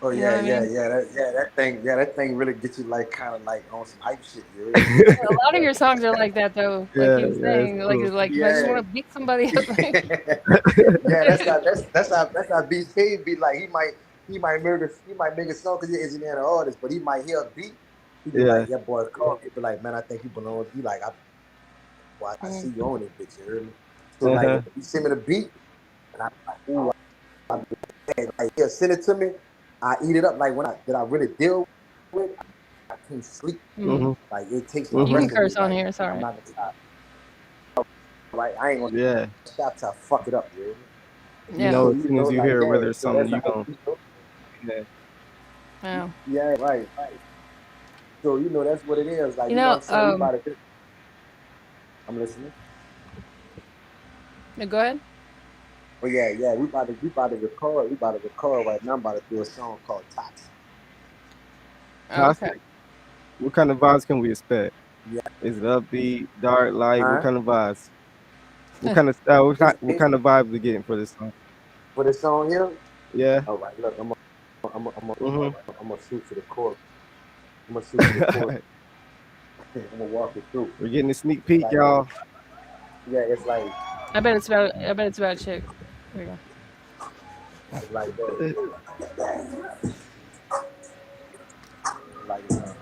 D: Oh
B: You know what I mean?
D: That thing really gets you like kind of like on some hype shit. You
B: know? A lot of your songs are like that though. Like you were saying, like
C: cool.
B: I just want to beat somebody up.
D: That's how BK be like. He might make a song because he's an artist, but he might hear a beat. He be like, "Yeah, boy, call." He be like, "Man, I think you belong." He like, I see you on it, bitch. You heard me? So like, you send me the beat, and I'm like, "Ooh." he'll send it to me. I eat it up. Like when I really deal with, I can't sleep. Like it takes my
B: You can
D: rest away.
B: curse on
D: Like,
B: here, sorry.
D: I'm not gonna stop. Right, I ain't gonna
C: Yeah.
D: stop till I fuck it up, dude.
C: You know, as soon as you hear whether it's something you gonna.
B: Yeah.
D: Yeah, right. So that's what it is. Like
B: you know,
D: what I'm saying? We about to do. I'm listening.
B: No, go ahead.
D: But yeah, we about to record. We about to record right now. I'm about to do a song called Toxic.
B: Okay.
C: What kind of vibes can we expect?
D: Yeah.
C: Is it upbeat, dark, light? What kind of vibes? What kind of style? What kind of vibes we getting for this song?
D: For this song here?
C: Yeah.
D: All right. Look, I'm gonna shoot for the chorus. I'm gonna shoot for the chorus. I'm gonna walk it through.
C: We're getting a sneak peek, y'all.
D: Yeah, it's like.
B: I bet it's about a chick. There you go.
D: It's like that. Like that.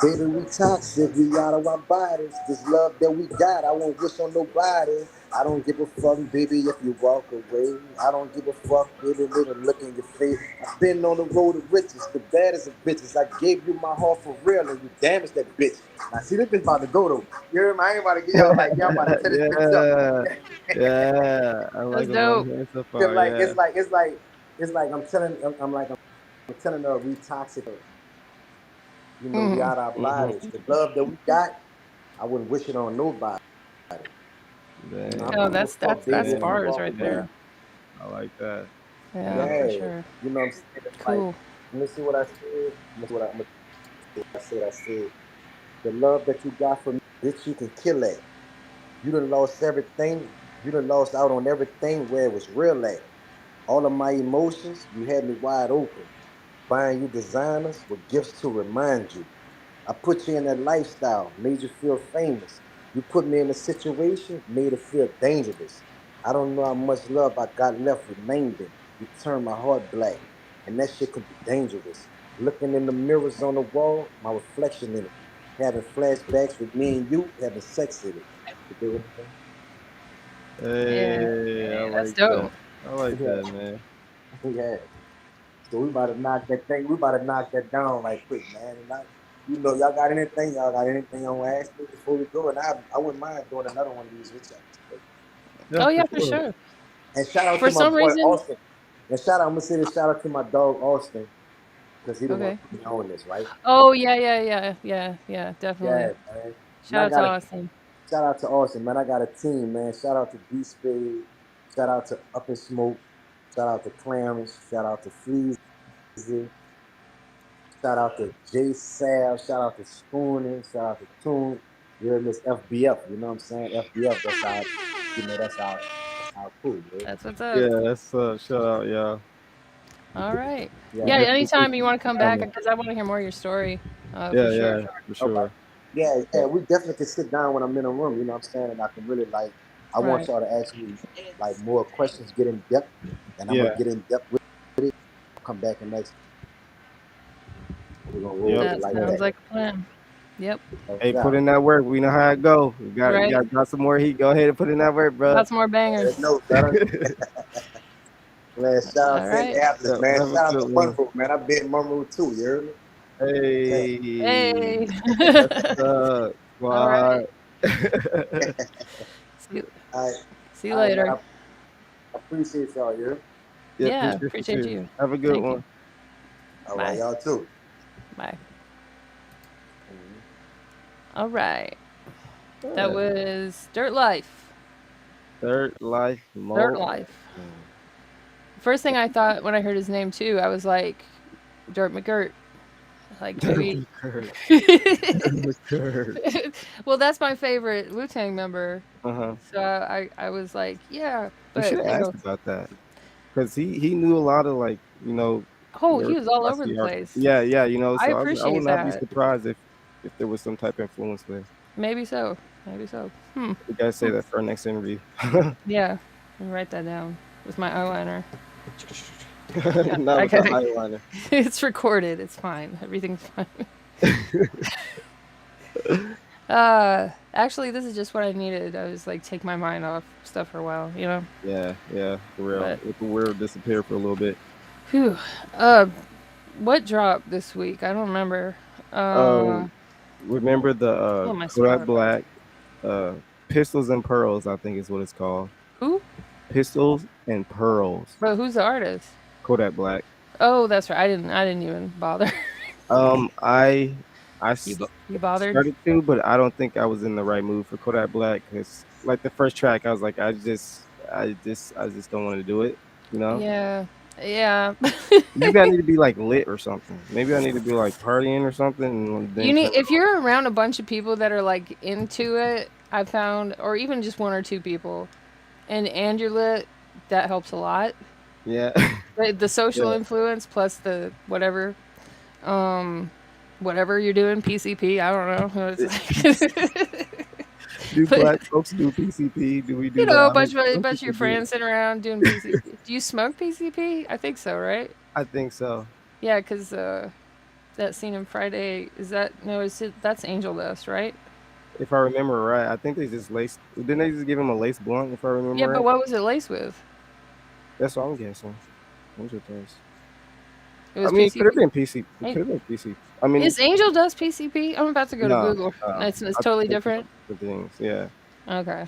D: Baby, we toxic, we out of our bodies. This love that we got, I won't wish on nobody. I don't give a fuck, baby, if you walk away. I don't give a fuck, baby, little look in your face. I've been on the road to riches, the baddest of bitches. I gave you my heart for real, and you damaged that bitch. Now, see, this bitch about to go, though. You hear me? I ain't about to get y'all like, y'all about to tear this bitch up.
C: Yeah, I like
B: it. Dope.
C: So far,
D: like, it's like I'm telling her we toxic. We out our bodies. The love that we got, I wouldn't wish it on nobody.
B: That's bars right there.
C: I like that.
B: Yeah, for sure.
D: You know what I'm saying?
B: Cool.
D: Like, let me see what I said. I said, the love that you got for me, bitch, you can kill that. You done lost everything. You done lost out on everything where it was real at. All of my emotions, you had me wide open. Buying you designers with gifts to remind you. I put you in that lifestyle, made you feel famous. You put me in a situation, made it feel dangerous. I don't know how much love I got left remaining. You turned my heart black, and that shit could be dangerous. Looking in the mirrors on the wall, my reflection in it. Having flashbacks with me and you, having sex in it. You do what I'm
C: saying? Hey, I like
B: dope.
C: That. I like that, man.
D: Yeah. So we about to knock that thing. We about to knock that down right quick, man. And y'all got anything? Y'all got anything y'all want to ask me before we go? And I wouldn't mind doing another one of these with y'all.
B: Yeah, for sure.
D: And shout out to my boy Austin. And I'm gonna say this. Shout out to my dog Austin, because he the one put me on this, right?
B: Oh yeah, definitely.
D: Yeah, man.
B: Shout out to Austin.
D: Shout out to Austin, man. I got a team, man. Shout out to D Spade. Shout out to Up in Smoke. Shout out to Clarence. Shout out to Freezy. Shout out to J Sal. Shout out to Spooning. Shout out to Toon. You're in this FBF. You know what I'm saying? FBF. That's how. That's how cool. Dude.
B: That's what's up.
C: Yeah, that's shout out, y'all.
B: All right. Yeah. Anytime you want to come back, because I want to hear more of your story.
C: For sure.
D: Okay. Yeah. We definitely can sit down when I'm in a room. You know what I'm saying? And I can really I want y'all to ask me more questions, get in depth, and I'm gonna get in depth with it. I'll come back and next. We're gonna roll it like that.
B: Sounds like a plan. Yep.
C: Hey, put in that work. We know how it go. You got some more heat. Go ahead and put in that work, bro.
B: Got some more bangers.
D: Man, shout out to Atlas, man. Shout out to Monroe, man. I've been in Monroe too, you heard me?
B: Hey.
C: What's up?
B: All right. See you later.
D: I appreciate y'all, you heard?
B: Yeah, appreciate you.
C: Have a good one.
D: All right, y'all too.
B: Bye. All right. That was DIRTLIFE. DIRTLIFE. First thing I thought when I heard his name too, I was like, Dirt McGirt. Like maybe. Well, that's my favorite Wu-Tang member. So I was like, yeah.
C: But you should ask about that, because he knew a lot of
B: Oh, he was all over the place.
C: Yeah. So
B: I appreciate
C: I would not be
B: that.
C: surprised if there was some type of influence there.
B: Maybe so.
C: We gotta say that for our next interview.
B: Yeah, I'll write that down with my eyeliner.
C: Not with the eyeliner.
B: It's recorded. It's fine. Everything's fine. Actually, this is just what I needed. I was like, take my mind off stuff for a while, you know?
C: Yeah, for real.
B: But,
C: Let the world disappear for a little bit.
B: whew. What dropped this week? I don't remember.
C: Remember the
B: Oh, my
C: Kodak
B: Spotify.
C: Black, Pistols and Pearls, I think is what it's called.
B: Who?
C: Pistols and Pearls.
B: But who's the artist?
C: Kodak Black.
B: Oh, that's right. I didn't even bother.
C: I
B: You bothered?
C: started to, but I don't think I was in the right mood for Kodak Black because, like, the first track, I was like, I just don't want to do it. You know?
B: Yeah.
C: Maybe I need to be like lit or something. Maybe I need to be like partying or something. And then
B: If you're around a bunch of people that are like into it, I found, or even just one or two people, and you're lit, that helps a lot.
C: Yeah.
B: The social influence plus the whatever you're doing, PCP, I don't know. It's like
C: Do black folks do PCP? Do we do
B: a bunch of your friends sitting around doing PCP. Do you smoke PCP? I think so, right?
C: I think so.
B: Yeah, because that scene in Friday, that's Angel Dust, right?
C: If I remember right, I think they just laced. Didn't they just give him a lace blunt? If I remember
B: Yeah,
C: right?
B: but what was it laced with?
C: That's what I'm guessing. What's your taste?
B: It was
C: it could have been PCP. It could have been PCP. I mean,
B: is Angel Dust PCP? I'm about to go to Google. It's totally different.
C: Things, yeah.
B: Okay.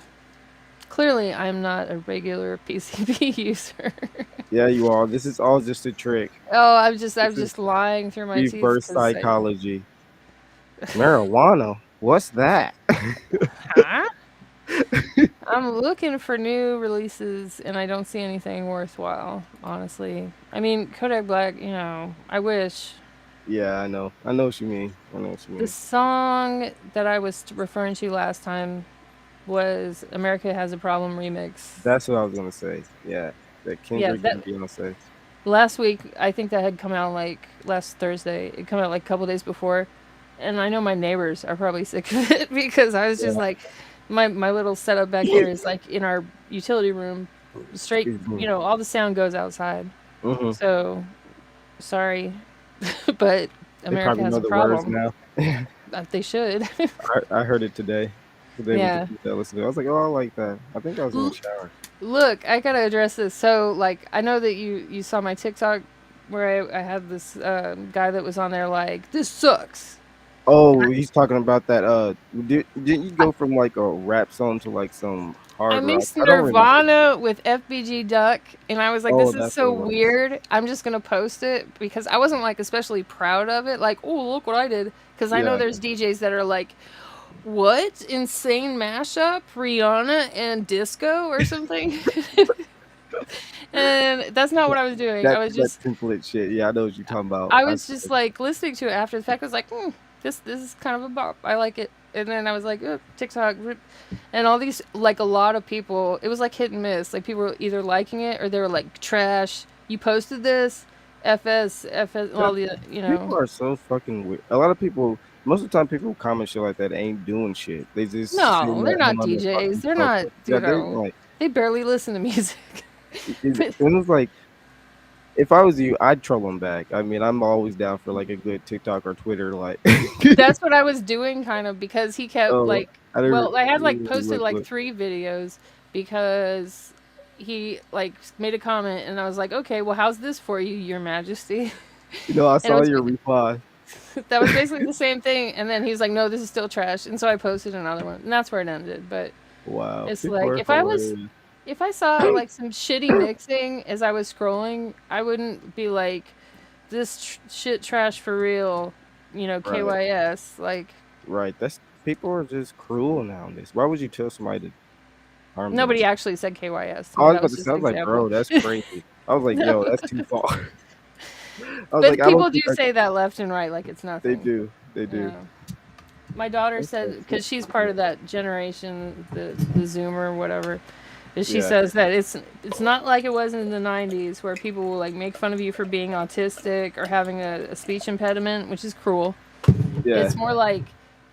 B: Clearly, I'm not a regular PCP user.
C: Yeah, you are. This is all just a trick.
B: Oh, I'm just lying through my teeth.
C: Reverse psychology. Marijuana. What's that?
B: Huh? I'm looking for new releases, and I don't see anything worthwhile, honestly. I mean, Kodak Black, I wish.
C: Yeah, I know. I know what you mean.
B: The song that I was referring to last time was America Has a Problem remix.
C: That's what I was going to say. Yeah, that Kendrick and Beyonce.
B: Last week, I think that had come out like last Thursday. It came out like a couple days before. And I know my neighbors are probably sick of it because I was just like, my little setup back here is like in our utility room, straight, all the sound goes outside. Mm-hmm. So, sorry, but America has a problem.
C: Now.
B: They should.
C: I heard it today.
B: Yeah.
C: I was like, oh, I like that. I think I was in the shower.
B: Look, I gotta address this. So, like, I know that you saw my TikTok where I had this guy that was on there like, this sucks.
C: Oh, he's talking about that. Didn't you go from like a rap song to like some hard rock?
B: I mixed Nirvana with FBG Duck, and I was like, this is so weird. I'm just going to post it because I wasn't like especially proud of it. Like, oh, look what I did. Because I know there's DJs that are like, what? Insane mashup? Rihanna and disco or something? And that's not what I was doing. I was just
C: template shit. Yeah, I know what you're talking about.
B: I was just like listening to it after the fact. I was like, this is kind of a bop. I like it. And then I was like, TikTok, and all these, like, a lot of people, it was like hit and miss. Like, people were either liking it or they were like, trash. You posted this, FS, all the,
C: People are so fucking weird. A lot of people, most of the time, people who comment shit like that ain't doing shit. They just
B: they're not DJs. They're not. They barely listen to music.
C: It was like, if I was you, I'd troll them back. I mean, I'm always down for like a good TikTok or Twitter. Like,
B: that's what I was doing, kind of, because he kept I had like posted like 3 videos because he like made a comment, and I was like, okay, well, how's this for you, Your Majesty?
C: I saw your reply.
B: That was basically the same thing, and then he's like, no, this is still trash, and so I posted another one, and that's where it ended. But
C: wow,
B: it's like if I saw like some shitty mixing as I was scrolling, I wouldn't be like, this shit trash for real, KYS. Like,
C: right. People are just cruel nowadays. Why would you tell somebody to harm them?
B: Nobody actually said KYS.
C: I was about to say, I was like, bro, that's crazy. I was like, yo, that's too far.
B: But people do say that left and right, like it's nothing.
C: They do. Yeah.
B: My daughter said, because she's part of that generation, the Zoomer, whatever. She says that it's not like it was in the 90s where people will like make fun of you for being autistic or having a speech impediment, which is cruel. Yeah. It's more like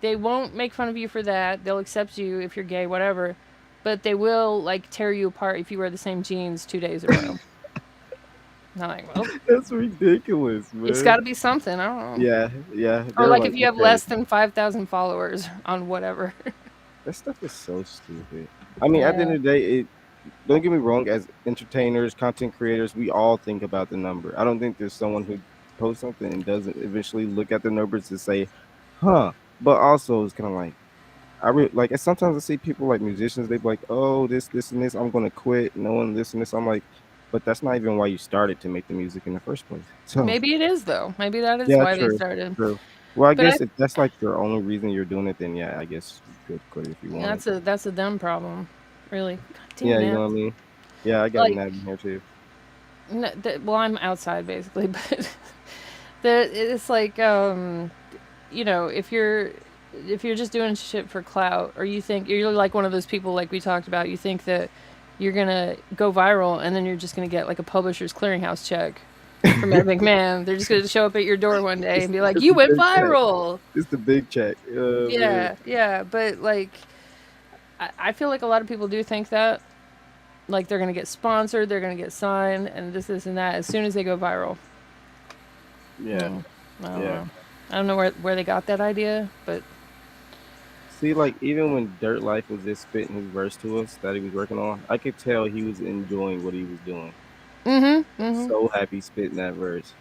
B: they won't make fun of you for that. They'll accept you if you're gay, whatever. But they will like tear you apart if you wear the same jeans 2 days in a row. I'm like, well,
C: that's ridiculous, man.
B: It's got to be something. I don't know.
C: Yeah.
B: Or like if you have less than 5,000 followers on whatever.
C: That stuff is so stupid. I mean, at the end of the day, don't get me wrong. As entertainers, content creators, we all think about the number. I don't think there's someone who posts something and doesn't eventually look at the numbers and say, "Huh." But also, it's kind of like like. And sometimes I see people like musicians. They be like, "Oh, this, and this. I'm gonna quit. No one this and this." I'm like, but that's not even why you started to make the music in the first place. So
B: maybe it is though. Maybe that is
C: yeah,
B: why they
C: true,
B: started.
C: true. Well, I
B: But
C: guess if that's like your only reason you're doing it, then yeah, I guess you could quit if you wanted.
B: that's a them problem, really. God
C: Yeah,
B: damn,
C: you
B: man.
C: know what I mean. Yeah, I got an
B: Like,
C: ad in here too.
B: well, I'm outside basically, but it's like if you're just doing shit for clout, or you think you're like one of those people like we talked about, you think that you're gonna go viral and then you're just gonna get like a publisher's clearinghouse check from Ed McMahon. They're just gonna show up at your door one day and be like,
C: It's
B: "You
C: the
B: went
C: big check.
B: viral."
C: It's the big check. Man.
B: Yeah, but like, I feel like a lot of people do think that, like, they're gonna get sponsored, they're gonna get signed, and this, and that as soon as they go viral.
C: Yeah.
B: I don't
C: Yeah.
B: know. I don't know where they got that idea, but
C: See, like even when DIRTLIFE was just spitting his verse to us that he was working on, I could tell he was enjoying what he was doing. So happy spitting that verse.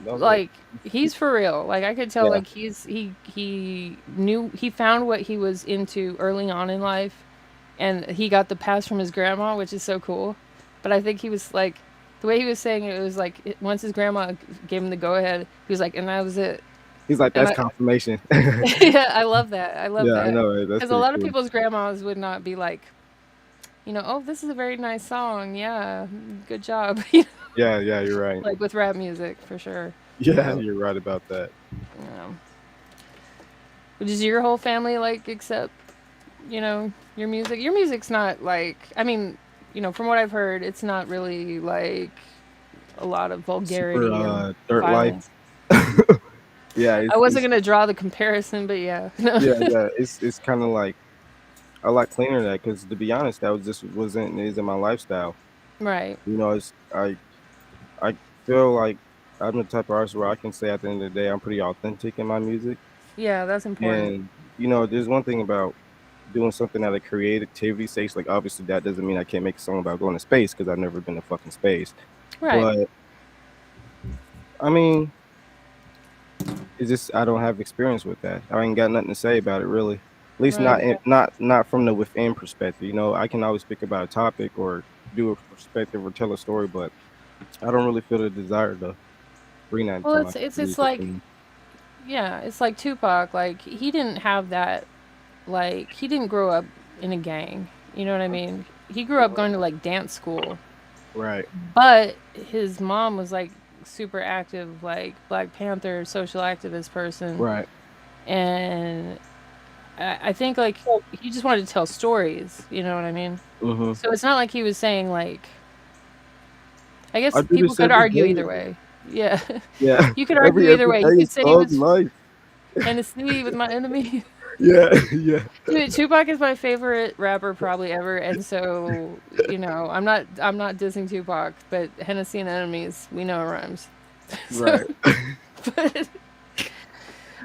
C: I was
B: like he's for real. Like I could tell,
C: yeah,
B: like he knew, he found what he was into early on in life, and he got the pass from his grandma, which is so cool. But I think he was like, the way he was saying it was like, once his grandma gave him the go ahead, he was like, and that was it.
C: he's like,
B: And
C: that's confirmation.
B: yeah, I love that. I love
C: Yeah, I
B: that.
C: know, right? That's
B: Because a
C: pretty
B: lot of
C: cool.
B: people's grandmas would not be like, oh, this is a very nice song. Yeah, good job.
C: Yeah, you're right.
B: Like with rap music, for sure.
C: Yeah, you're right about that.
B: Yeah. Does your whole family like accept, your music? Your music's not like, I mean, from what I've heard, it's not really like a lot of vulgarity
C: Super
B: and
C: DIRTLIFE.
B: violence.
C: Yeah,
B: I wasn't gonna draw the comparison, but yeah.
C: yeah. It's kind of like a lot cleaner than that because to be honest, that was just isn't my lifestyle.
B: Right.
C: It's I feel like I'm the type of artist where I can say at the end of the day I'm pretty authentic in my music.
B: Yeah, that's important.
C: And there's one thing about doing something out of creativity sake. Like obviously that doesn't mean I can't make a song about going to space because I've never been to fucking space.
B: Right.
C: But I mean, it's just I don't have experience with that. I ain't got nothing to say about it really. At least not from the within perspective. I can always speak about a topic or do a perspective or tell a story, but I don't really feel the desire to bring that
B: Well,
C: to my
B: it's like, yeah, it's like Tupac. Like he didn't have that. Like he didn't grow up in a gang. You know what I mean? He grew up going to like dance school.
C: Right.
B: But his mom was like super active, like Black Panther, social activist person.
C: Right.
B: And I think like he just wanted to tell stories. You know what I mean?
C: Mm-hmm.
B: So it's not like he was saying like. I guess people could argue either way. Yeah.
C: Yeah.
B: You could argue either way. You could say he was
C: life.
B: Hennessy with my enemy.
C: Yeah.
B: Dude, Tupac is my favorite rapper probably ever, and so I'm not dissing Tupac, but Hennessy and enemies, we know it rhymes.
C: Right.
B: But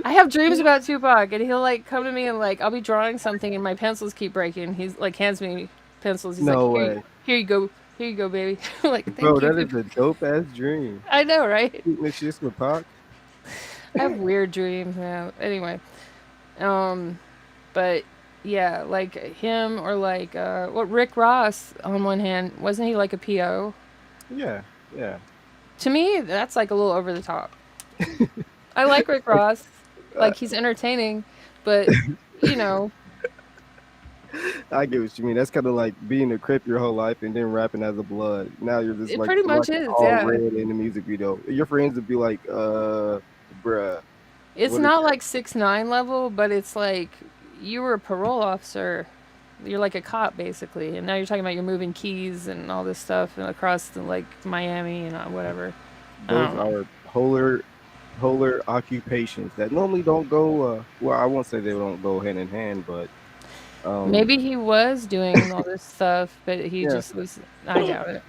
B: I have dreams about Tupac, and he'll like come to me and like I'll be drawing something and my pencils keep breaking. He's like hands me pencils. He's
C: no
B: like,
C: way.
B: Here you go, baby. I'm like, thank
C: Bro,
B: you.
C: that is a dope ass dream.
B: I know, right?
C: With shit with Pac.
B: I have weird dreams, man. Anyway, but yeah, like him or like Rick Ross on one hand, wasn't he like a PO?
C: Yeah.
B: To me, that's like a little over the top. I like Rick Ross, like he's entertaining, but
C: I get what you mean. That's kind of like being a Crip your whole life and then rapping as a Blood. Now you're just
B: it
C: like
B: pretty much is,
C: all
B: yeah.
C: red in the music video. Your friends would be like, bruh.
B: It's not like 6ix9ine level, but it's like you were a parole officer. You're like a cop basically, and now you're talking about you're moving keys and all this stuff and across the, like Miami and whatever.
C: Those are polar occupations that normally don't go. Well, I won't say they don't go hand in hand, but
B: maybe he was doing all this stuff, but he just was. I doubt it.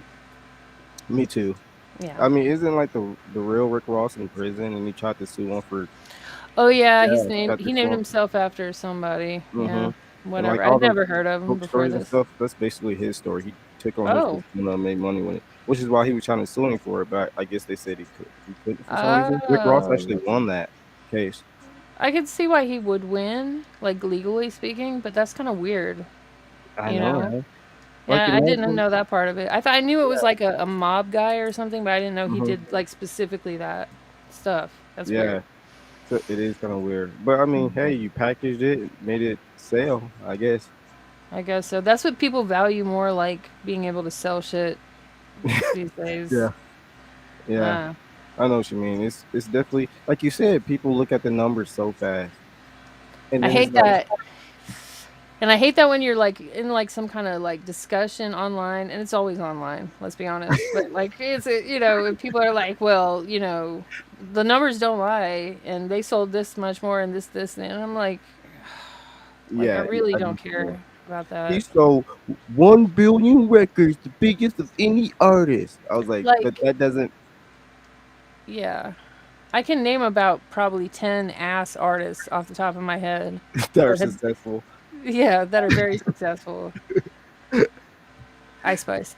C: Me too.
B: Yeah.
C: I mean, isn't like the real Rick Ross in prison, and he tried to sue him for.
B: Oh yeah, he named himself after somebody.
C: Mm-hmm.
B: Whatever.
C: all
B: I'd
C: those
B: never heard of him before
C: stories and
B: this.
C: stuff, that's basically his story. He took on his persona and made money with it, which is why he was trying to sue him for it. But I guess they said he couldn't for some reason. Rick Ross actually won that case.
B: I could see why he would win, like legally speaking, but that's kind of weird.
C: I know, right?
B: Yeah, I didn't know that part of it. I knew it was like a mob guy or something, but I didn't know he did like specifically that stuff. That's weird.
C: So it is kind of weird. But I mean, hey, you packaged it, made it sell, I guess.
B: I guess so. That's what people value more, like being able to sell shit these days.
C: Yeah. I know what you mean. It's definitely like you said. People look at the numbers so fast.
B: And I hate that. And I hate that when you're like in like some kind of like discussion online, and it's always online. Let's be honest. But like it's if people are like, well, the numbers don't lie, and they sold this much more, and this, and I'm like I really don't care about that.
C: He sold 1 billion records, the biggest of any artist. I was like, but that doesn't.
B: Yeah. I can name about probably 10 ass artists off the top of my head
C: that are successful.
B: Yeah, that are very successful. Ice Spice.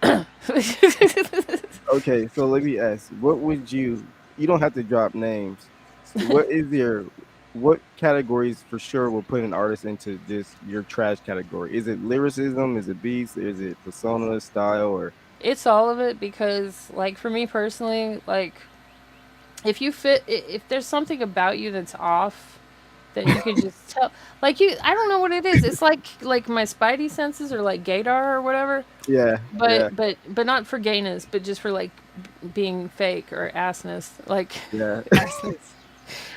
C: Okay, so let me ask, what would you don't have to drop names. What categories for sure will put an artist into your trash category? Is it lyricism? Is it beats? Is it persona, style, or?
B: It's all of it, because like for me personally, like if there's something about you that's off, that you can just tell, like I don't know what it is. It's like my spidey senses are like gaydar or whatever.
C: Yeah.
B: But not for gayness, but just for like being fake or assness. Like assness.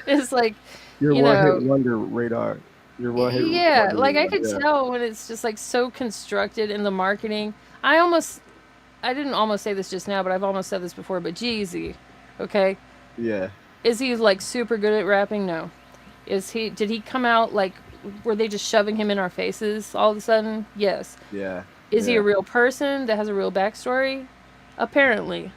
B: It's like
C: your one-hit wonder radar. Your one-hit.
B: Yeah, like I could tell when it's just like so constructed in the marketing. I didn't almost say this just now, but I've almost said this before. But Jeezy, okay.
C: Yeah.
B: Is he like super good at rapping? No. Did he come out like, were they just shoving him in our faces all of a sudden? Yes.
C: Yeah.
B: Is he a real person that has a real backstory? Apparently.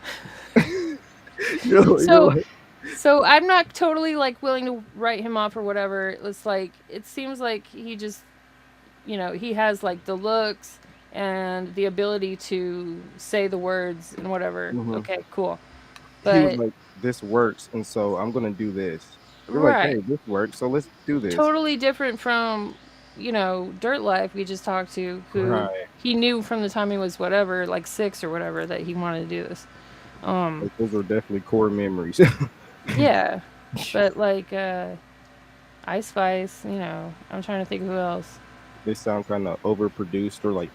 B: So I'm not totally like willing to write him off or whatever. It's like, it seems like he just, he has like the looks and the ability to say the words and whatever. Mm-hmm. Okay, cool. But
C: he was like, this works, and so I'm gonna do this. You're right. Like, hey, this works, so let's do this.
B: Totally different from, DIRTLIFE we just talked to, who he knew from the time he was whatever, like 6 or whatever, that he wanted to do this.
C: Like, those are definitely core memories.
B: Yeah, but like Ice Spice, I'm trying to think of who else.
C: They sound kind of overproduced, or like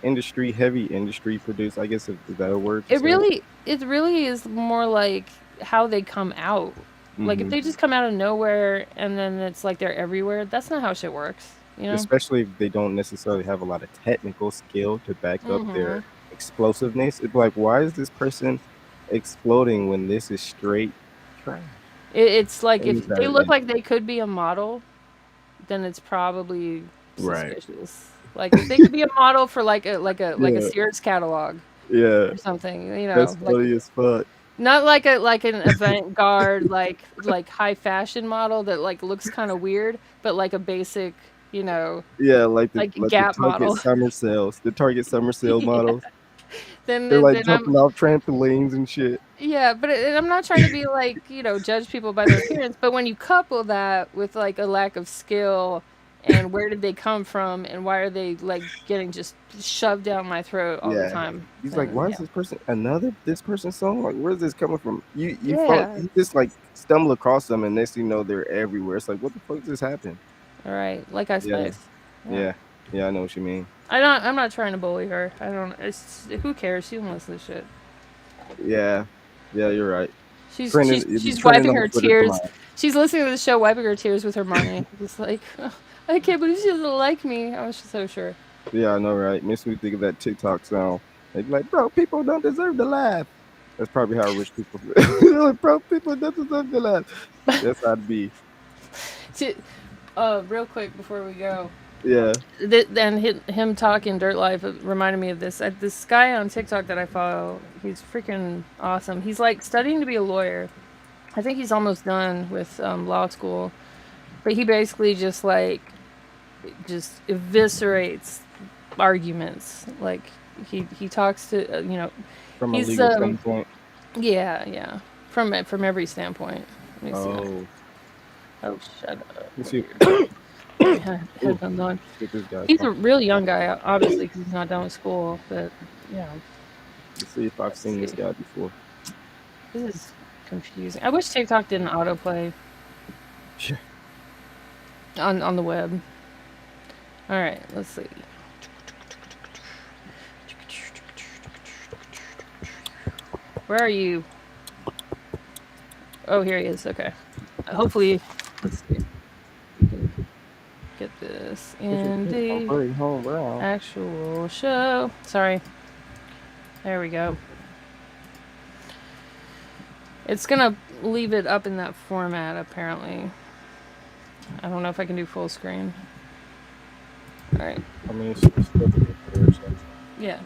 C: heavy industry produced. I guess is that a word?
B: It really is more like how they come out. Mm-hmm. Like if they just come out of nowhere and then it's like they're everywhere, that's not how shit works.
C: Especially if they don't necessarily have a lot of technical skill to back up their explosiveness. It's like, why is this person exploding when this is straight trash?
B: It's like if they look like they could be a model, then it's probably suspicious. Right. Like if they could be a model for like a Sears catalog, or something.
C: That's funny as fuck.
B: Not like an avant-garde like high fashion model that like looks kind of weird, but like a basic,
C: like
B: Gap
C: the
B: model.
C: The Target summer sale models.
B: Then
C: they're like jumping off trampolines and shit.
B: Yeah, but I'm not trying to be like, judge people by their appearance, but when you couple that with like a lack of skill, and where did they come from, and why are they like getting just shoved down my throat all the time?
C: He's like, why is this person's song? Like, where's this coming from? You just like stumble across them, and next thing you know, they're everywhere. It's like, what the fuck just happened?
B: All right, like Ice Spice.
C: Yeah, I know what you mean.
B: I'm not trying to bully her. I don't. Who cares? She don't listen to shit.
C: Yeah, you're right.
B: She's wiping her tears. She's listening to the show, wiping her tears with her money. Just like, I can't believe she doesn't like me. I was so sure.
C: Yeah, I know, right? Makes me think of that TikTok sound. They'd be like, bro, people don't deserve to laugh. That's probably how rich people feel. Like, bro, people don't deserve to laugh. That's how it be.
B: Real quick before we go.
C: Yeah.
B: Then him talking DIRTLIFE reminded me of this. This guy on TikTok that I follow, he's freaking awesome. He's like studying to be a lawyer. I think he's almost done with law school. But he basically just like just eviscerates arguments. Like he talks to
C: from a
B: he's
C: legal standpoint.
B: Yeah, from every standpoint. Let me see. Oh, shut up!
C: You see,
B: headphones on. He's a real young guy, obviously, because he's not done with school. But
C: let's see if I've seen this guy before.
B: This is confusing. I wish TikTok didn't autoplay.
C: Sure.
B: On the web. All right, let's see. Where are you? Oh, here he is. Okay. Hopefully, let's see. We can get this in the actual show. Sorry. There we go. It's gonna leave it up in that format, apparently. I don't know if I can do full screen. All right.
C: I mean, it's still there, so.
B: Yeah.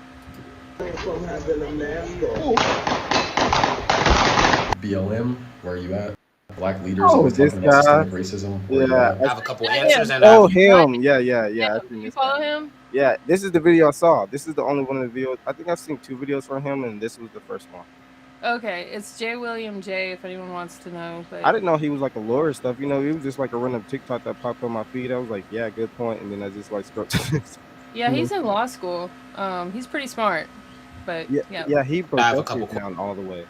G: BLM, where are you at? Black leaders
C: always talking about systemic
G: racism.
C: Yeah,
F: I have a couple answers. And
C: him. Yeah.
B: You follow him?
C: Yeah, this is the video I saw. This is the only one of the videos. I think I've seen 2 videos from him, and this was the first one.
B: Okay, it's J. William J. If anyone wants to know. But
C: I didn't know he was like a lawyer and stuff. He was just like a random TikTok that popped on my feed. I was like, yeah, good point. And then I just like scrolled to this.
B: Yeah, he's in law school. He's pretty smart. But
C: yeah, he broke that down all the way.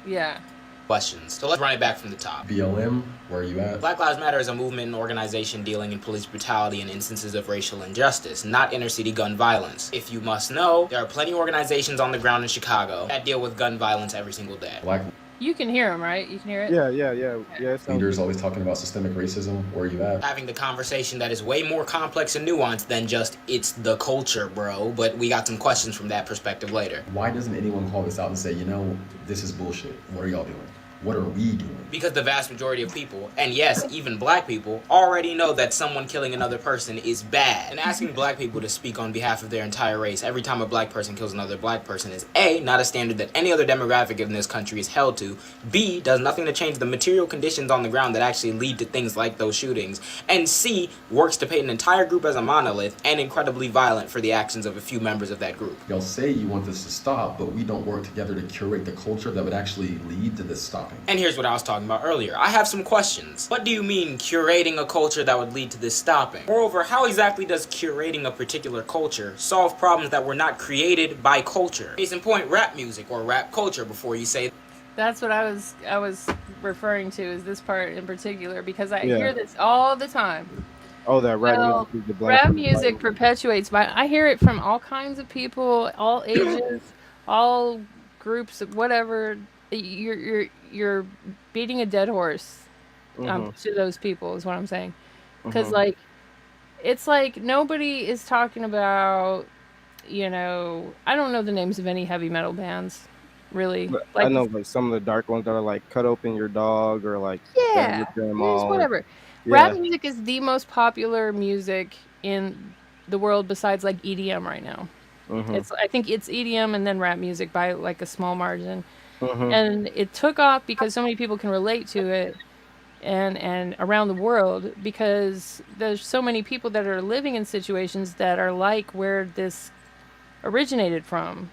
B: Yeah.
F: Questions. So let's run it back from the top.
G: BLM, where are you at?
F: Black Lives Matter is a movement and organization dealing in police brutality and instances of racial injustice, not inner city gun violence. If you must know, there are plenty of organizations on the ground in Chicago that deal with gun violence every single day.
B: You can hear him, right? You can hear it?
C: Yeah.
G: Leaders always talking about systemic racism. Where are you at?
F: Having the conversation that is way more complex and nuanced than just, it's the culture, bro. But we got some questions from that perspective later.
G: Why doesn't anyone call this out and say, this is bullshit? What are y'all doing? What are we doing?
F: Because the vast majority of people, and yes, even black people, already know that someone killing another person is bad. And asking black people to speak on behalf of their entire race every time a black person kills another black person is A, not a standard that any other demographic in this country is held to, B, does nothing to change the material conditions on the ground that actually lead to things like those shootings, and C, works to paint an entire group as a monolith and incredibly violent for the actions of a few members of that group.
G: Y'all say you want this to stop, but we don't work together to curate the culture that would actually lead to this stopping.
F: And here's what I was talking about earlier. I have some questions. What do you mean curating a culture that would lead to this stopping? Moreover, how exactly does curating a particular culture solve problems that were not created by culture? Case in point, rap music or rap culture before you say.
B: That's what I was referring to, is this part in particular, because I hear this all the time.
C: Oh, that rap music is the black
B: rap music perpetuates I hear it from all kinds of people, all ages, all groups, whatever. You're beating a dead horse to those people is what I'm saying, because it's like nobody is talking about I don't know the names of any heavy metal bands really.
C: I know some of the dark ones that are like Cut Open Your Dog or like
B: whatever. Rap music is the most popular music in the world besides like EDM right now. I think it's EDM and then rap music by like a small margin. And it took off because so many people can relate to it and around the world, because there's so many people that are living in situations that are like where this originated from,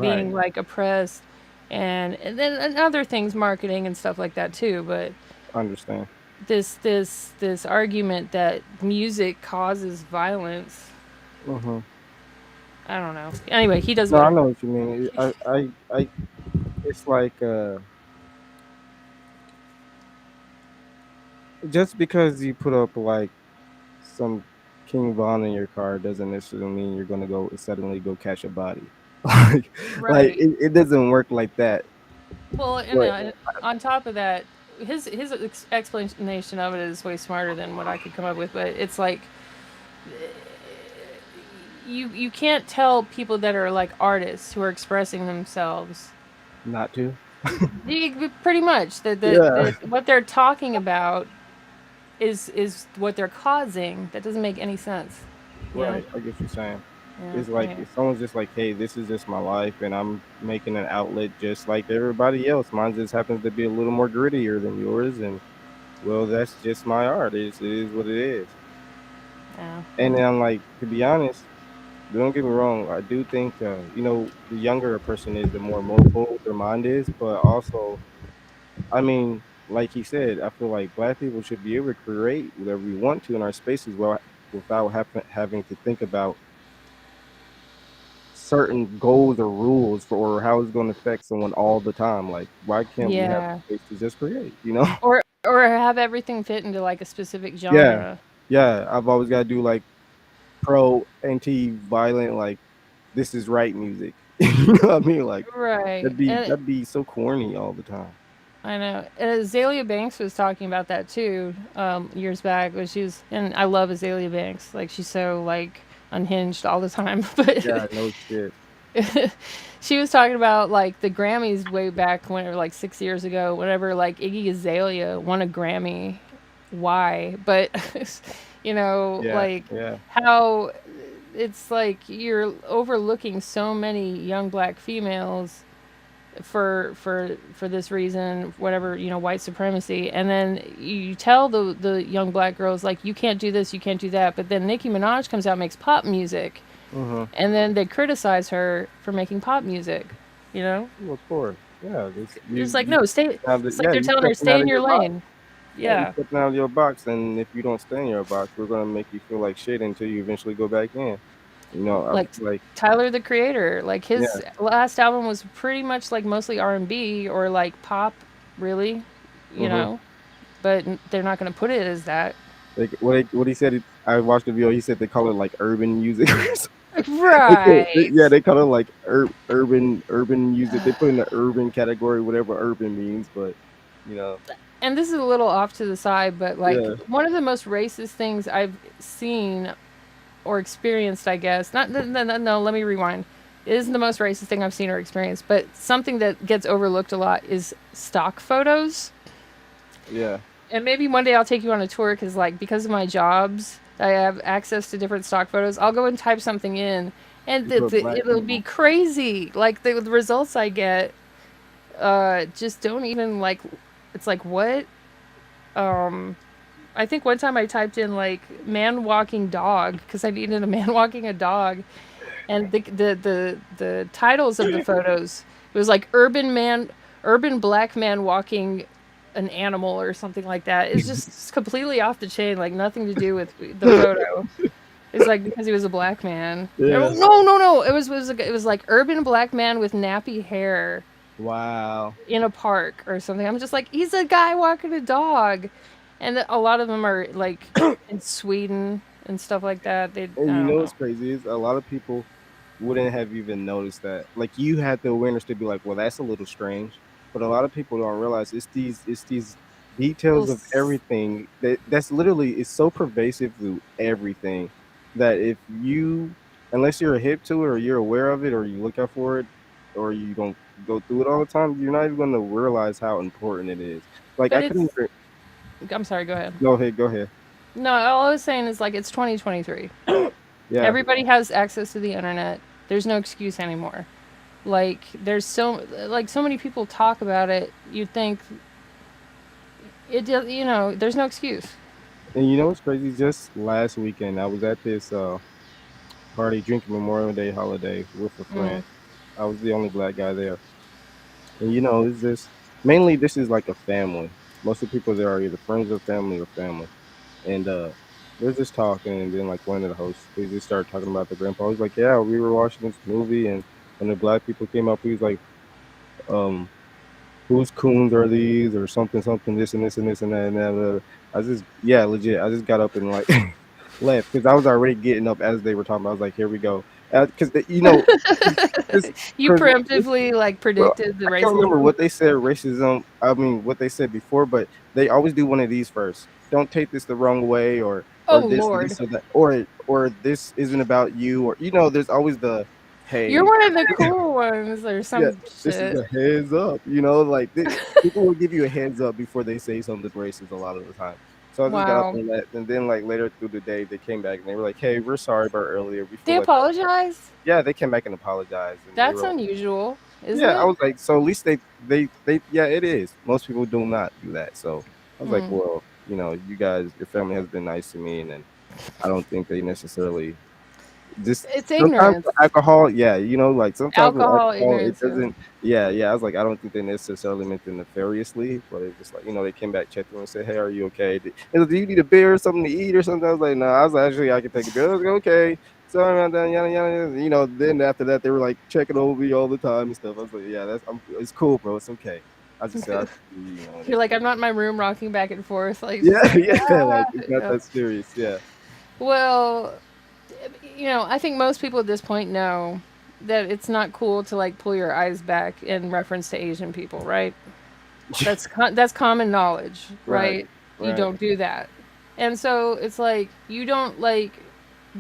B: being like oppressed and then other things, marketing and stuff like that too. But
C: I understand
B: this argument that music causes violence. I don't know. Anyway, he doesn't.
C: No, I know what you mean. I it's like just because you put up like some King Von in your car doesn't necessarily mean you're gonna go suddenly go catch a body. Like it doesn't work like that.
B: Well, and on top of that, his explanation of it is way smarter than what I could come up with. But it's like you can't tell people that are like artists who are expressing themselves
C: not to.
B: Pretty much what they're talking about is what they're causing. That doesn't make any sense.
C: Right, I get what you're saying. It's like if someone's just like, hey, this is just my life and I'm making an outlet just like everybody else. Mine just happens to be a little more grittier than yours, and well, that's just my art. It is what it is.
B: Yeah.
C: And then, like, to be honest, don't get me wrong, I do think, the younger a person is, the more mobile their mind is, but also, I mean, like he said, I feel like black people should be able to create whatever we want to in our spaces without having to think about certain goals or rules for how it's going to affect someone all the time. Like, why can't we have
B: Yeah.
C: space to just create? You know?
B: Or have everything fit into like a specific
C: Yeah,
B: genre.
C: yeah. I've always got to do like pro anti-violent, like this is right music. You know what I mean? Like
B: Right. And
C: that'd be so corny all the time.
B: I know. Azalea Banks was talking about that too, years back. When she was, and I love Azalea Banks. Like she's so like unhinged all the time.
C: Yeah,
B: But
C: no shit.
B: she was talking about like the Grammys way back when, like 6 years ago, whenever like Iggy Azalea won a Grammy. Why? But
C: Yeah,
B: like
C: yeah.
B: how it's like you're overlooking so many young black females for this reason, whatever, white supremacy, and then you tell the young black girls like you can't do this, you can't do that, but then Nicki Minaj comes out and makes pop music,
C: Mm-hmm.
B: and then they criticize her for making pop music.
C: Well, of course. Yeah, this
B: It's
C: you
B: like, no, stay. It's like they're
C: you
B: telling her
C: stepping
B: stay
C: out
B: in
C: of
B: your
C: your box.
B: lane.
C: Yeah, you
B: Yeah,
C: stepping out of your box, and if you don't stay in your box, we're gonna make you feel like shit until you eventually go back in. I
B: like
C: feel like
B: Tyler the Creator, like
C: yeah.
B: his last album was pretty much like mostly R&B or like pop, really, you
C: Mm-hmm.
B: know but they're not going to put it as that.
C: Like what he said. I watched the video. He said they call it like urban music.
B: Right.
C: Yeah, they call it like urban music. They put in the urban category, whatever urban means. But you know,
B: And this is a little off to the side, but like
C: yeah,
B: one of the most racist things I've seen or experienced, I guess. Not no, let me rewind. It isn't the most racist thing I've seen or experienced, but something that gets overlooked a lot is stock photos.
C: yeah.
B: And maybe one day I'll take you on a tour because of my jobs, I have access to different stock photos. I'll go and type something in, and
C: You put black
B: it'll be
C: people.
B: crazy. Like the results I get, just don't even like. It's like what? Um, I think one time I typed in like man walking dog because I needed a man walking a dog, and the titles of the photos, it was like urban black man walking an animal or something like that. It's just completely off the chain, like nothing to do with the photo. It's like because he was a black man.
C: Yeah.
B: No. It was like urban black man with nappy hair
C: Wow.
B: in a park or something. I'm just like, he's a guy walking a dog, and a lot of them are like in Sweden and stuff like that. I
C: And
B: don't know.
C: what's crazy is a lot of people wouldn't have even noticed that. Like you had the awareness to be like, well, that's a little strange. But a lot of people don't realize it's these details
B: Little
C: of everything that's literally it's so pervasive through everything that if you unless you're hip to it or you're aware of it or you look out for it or you don't go through it all the time, you're not even gonna realize how important it is. Like
B: But
C: I couldn't
B: I'm sorry, go ahead.
C: go ahead.
B: No, all I was saying is like it's 2023.
C: Yeah.
B: Everybody has access to the internet. There's no excuse anymore. Like there's so many people talk about it. You'd think there's no excuse.
C: And you know what's crazy? Just last weekend, I was at this party drinking Memorial Day holiday with a
B: Mm.
C: friend. I was the only black guy there, and it's just mainly this is like a family. Most of the people there are either friends of family or family, and we're just talking, and then like one of the hosts, they just started talking about the grandpa. He's like, "Yeah, we were watching this movie, and when the black people came up, he was like, um, whose coons are these or something, something, this and this and this and that and that." I just, yeah, legit. I just got up and like left because I was already getting up as they were talking. I was like, here we go. Because, this,
B: You preemptively like
C: well,
B: predicted the
C: I can't remember
B: racism.
C: what they said racism. I mean, what they said before, but they always do one of these first. Don't take this the wrong way,
B: Oh
C: or
B: Lord,
C: this or that, or this isn't about you, or there's always the
B: you're
C: hey,
B: one of the cool ones or
C: yeah,
B: some
C: this is
B: shit.
C: a heads up. Like people will give you a heads up before they say something racist a lot of the time. So I just got up
B: Wow,
C: on that, and then like later through the day, they came back and they were like, "Hey, we're sorry about earlier. We
B: they
C: feel like
B: apologized.
C: yeah." They came back and apologized, and they
B: That's
C: were like,
B: unusual, isn't
C: "Yeah." I
B: it?
C: was like, "So at least they yeah, it is. Most people do not do that." So I was like,
B: Hmm.
C: "Well, you guys, your family has been nice to me, and then I don't think they necessarily just
B: It's
C: sometimes
B: ignorance.
C: with alcohol, yeah, like sometimes with
B: Alcohol,
C: alcohol, it
B: ignorance.
C: doesn't. Yeah. I was like, I don't think they necessarily meant it nefariously, but it's just like they came back, checked in, and said, "Hey, are you okay? Do you need a beer or something to eat or something?" I was like, "No." I was like, "Actually, I can take a beer." I was like, "Okay." Sorry about that, yada yada. Then after that, they were like checking over me all the time and stuff. I was like, "Yeah, it's cool, bro. It's okay." I just said,
B: You're like, I'm not in my room rocking back and forth, like,
C: yeah,
B: just like,
C: yeah, like it's not
B: yeah.
C: that serious. Yeah.
B: Well, I think most people at this point know that it's not cool to like pull your eyes back in reference to Asian people, right? That's common knowledge,
C: Right.
B: right? You
C: Right.
B: don't do that. And so it's like you don't like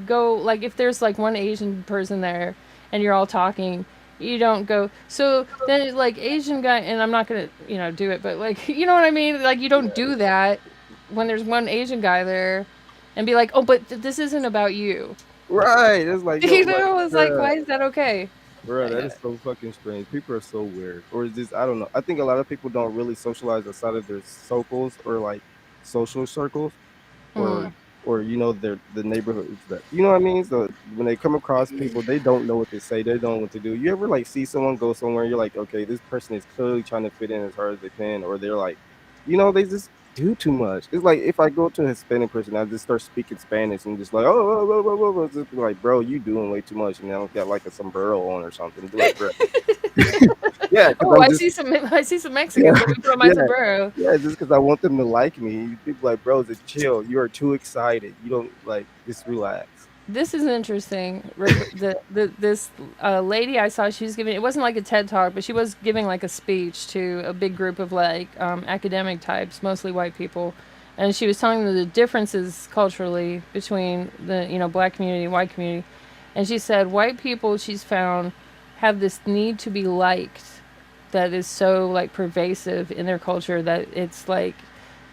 B: go like if there's like one Asian person there and you're all talking, you don't go so then like Asian guy and I'm not gonna do it, but like you know what I mean, like you don't do that when there's one Asian guy there and be like, oh, but this isn't about you.
C: Right. It's like, yo, like,
B: It's like, why is that okay?
C: bro,
B: Like,
C: that is so fucking strange. People are so weird. Or is this, I don't know. I think a lot of people don't really socialize outside of their circles or like social circles or their the neighborhoods that what I mean. So when they come across people, they don't know what to say. They don't know what to do. You ever like see someone go somewhere, you're like, okay, this person is clearly trying to fit in as hard as they can, or they're like, they just do too much. It's like if I go to a Hispanic person, I just start speaking Spanish and just like, just be like, bro, you doing way too much, and I don't got like a sombrero on or something. Be like, bro, yeah, because
B: oh,
C: I'm
B: I
C: just
B: see some
C: yeah,
B: Mexicans. Let me put on my
C: yeah,
B: sombrero.
C: yeah, just because I want them to like me. People like, bro, just chill. You are too excited. You don't like, just relax.
B: This is interesting. This lady I saw, she was giving. It wasn't like a TED talk, but she was giving like a speech to a big group of like academic types, mostly white people, and she was telling them the differences culturally between the black community, white community, and she said white people she's found have this need to be liked that is so like pervasive in their culture that it's like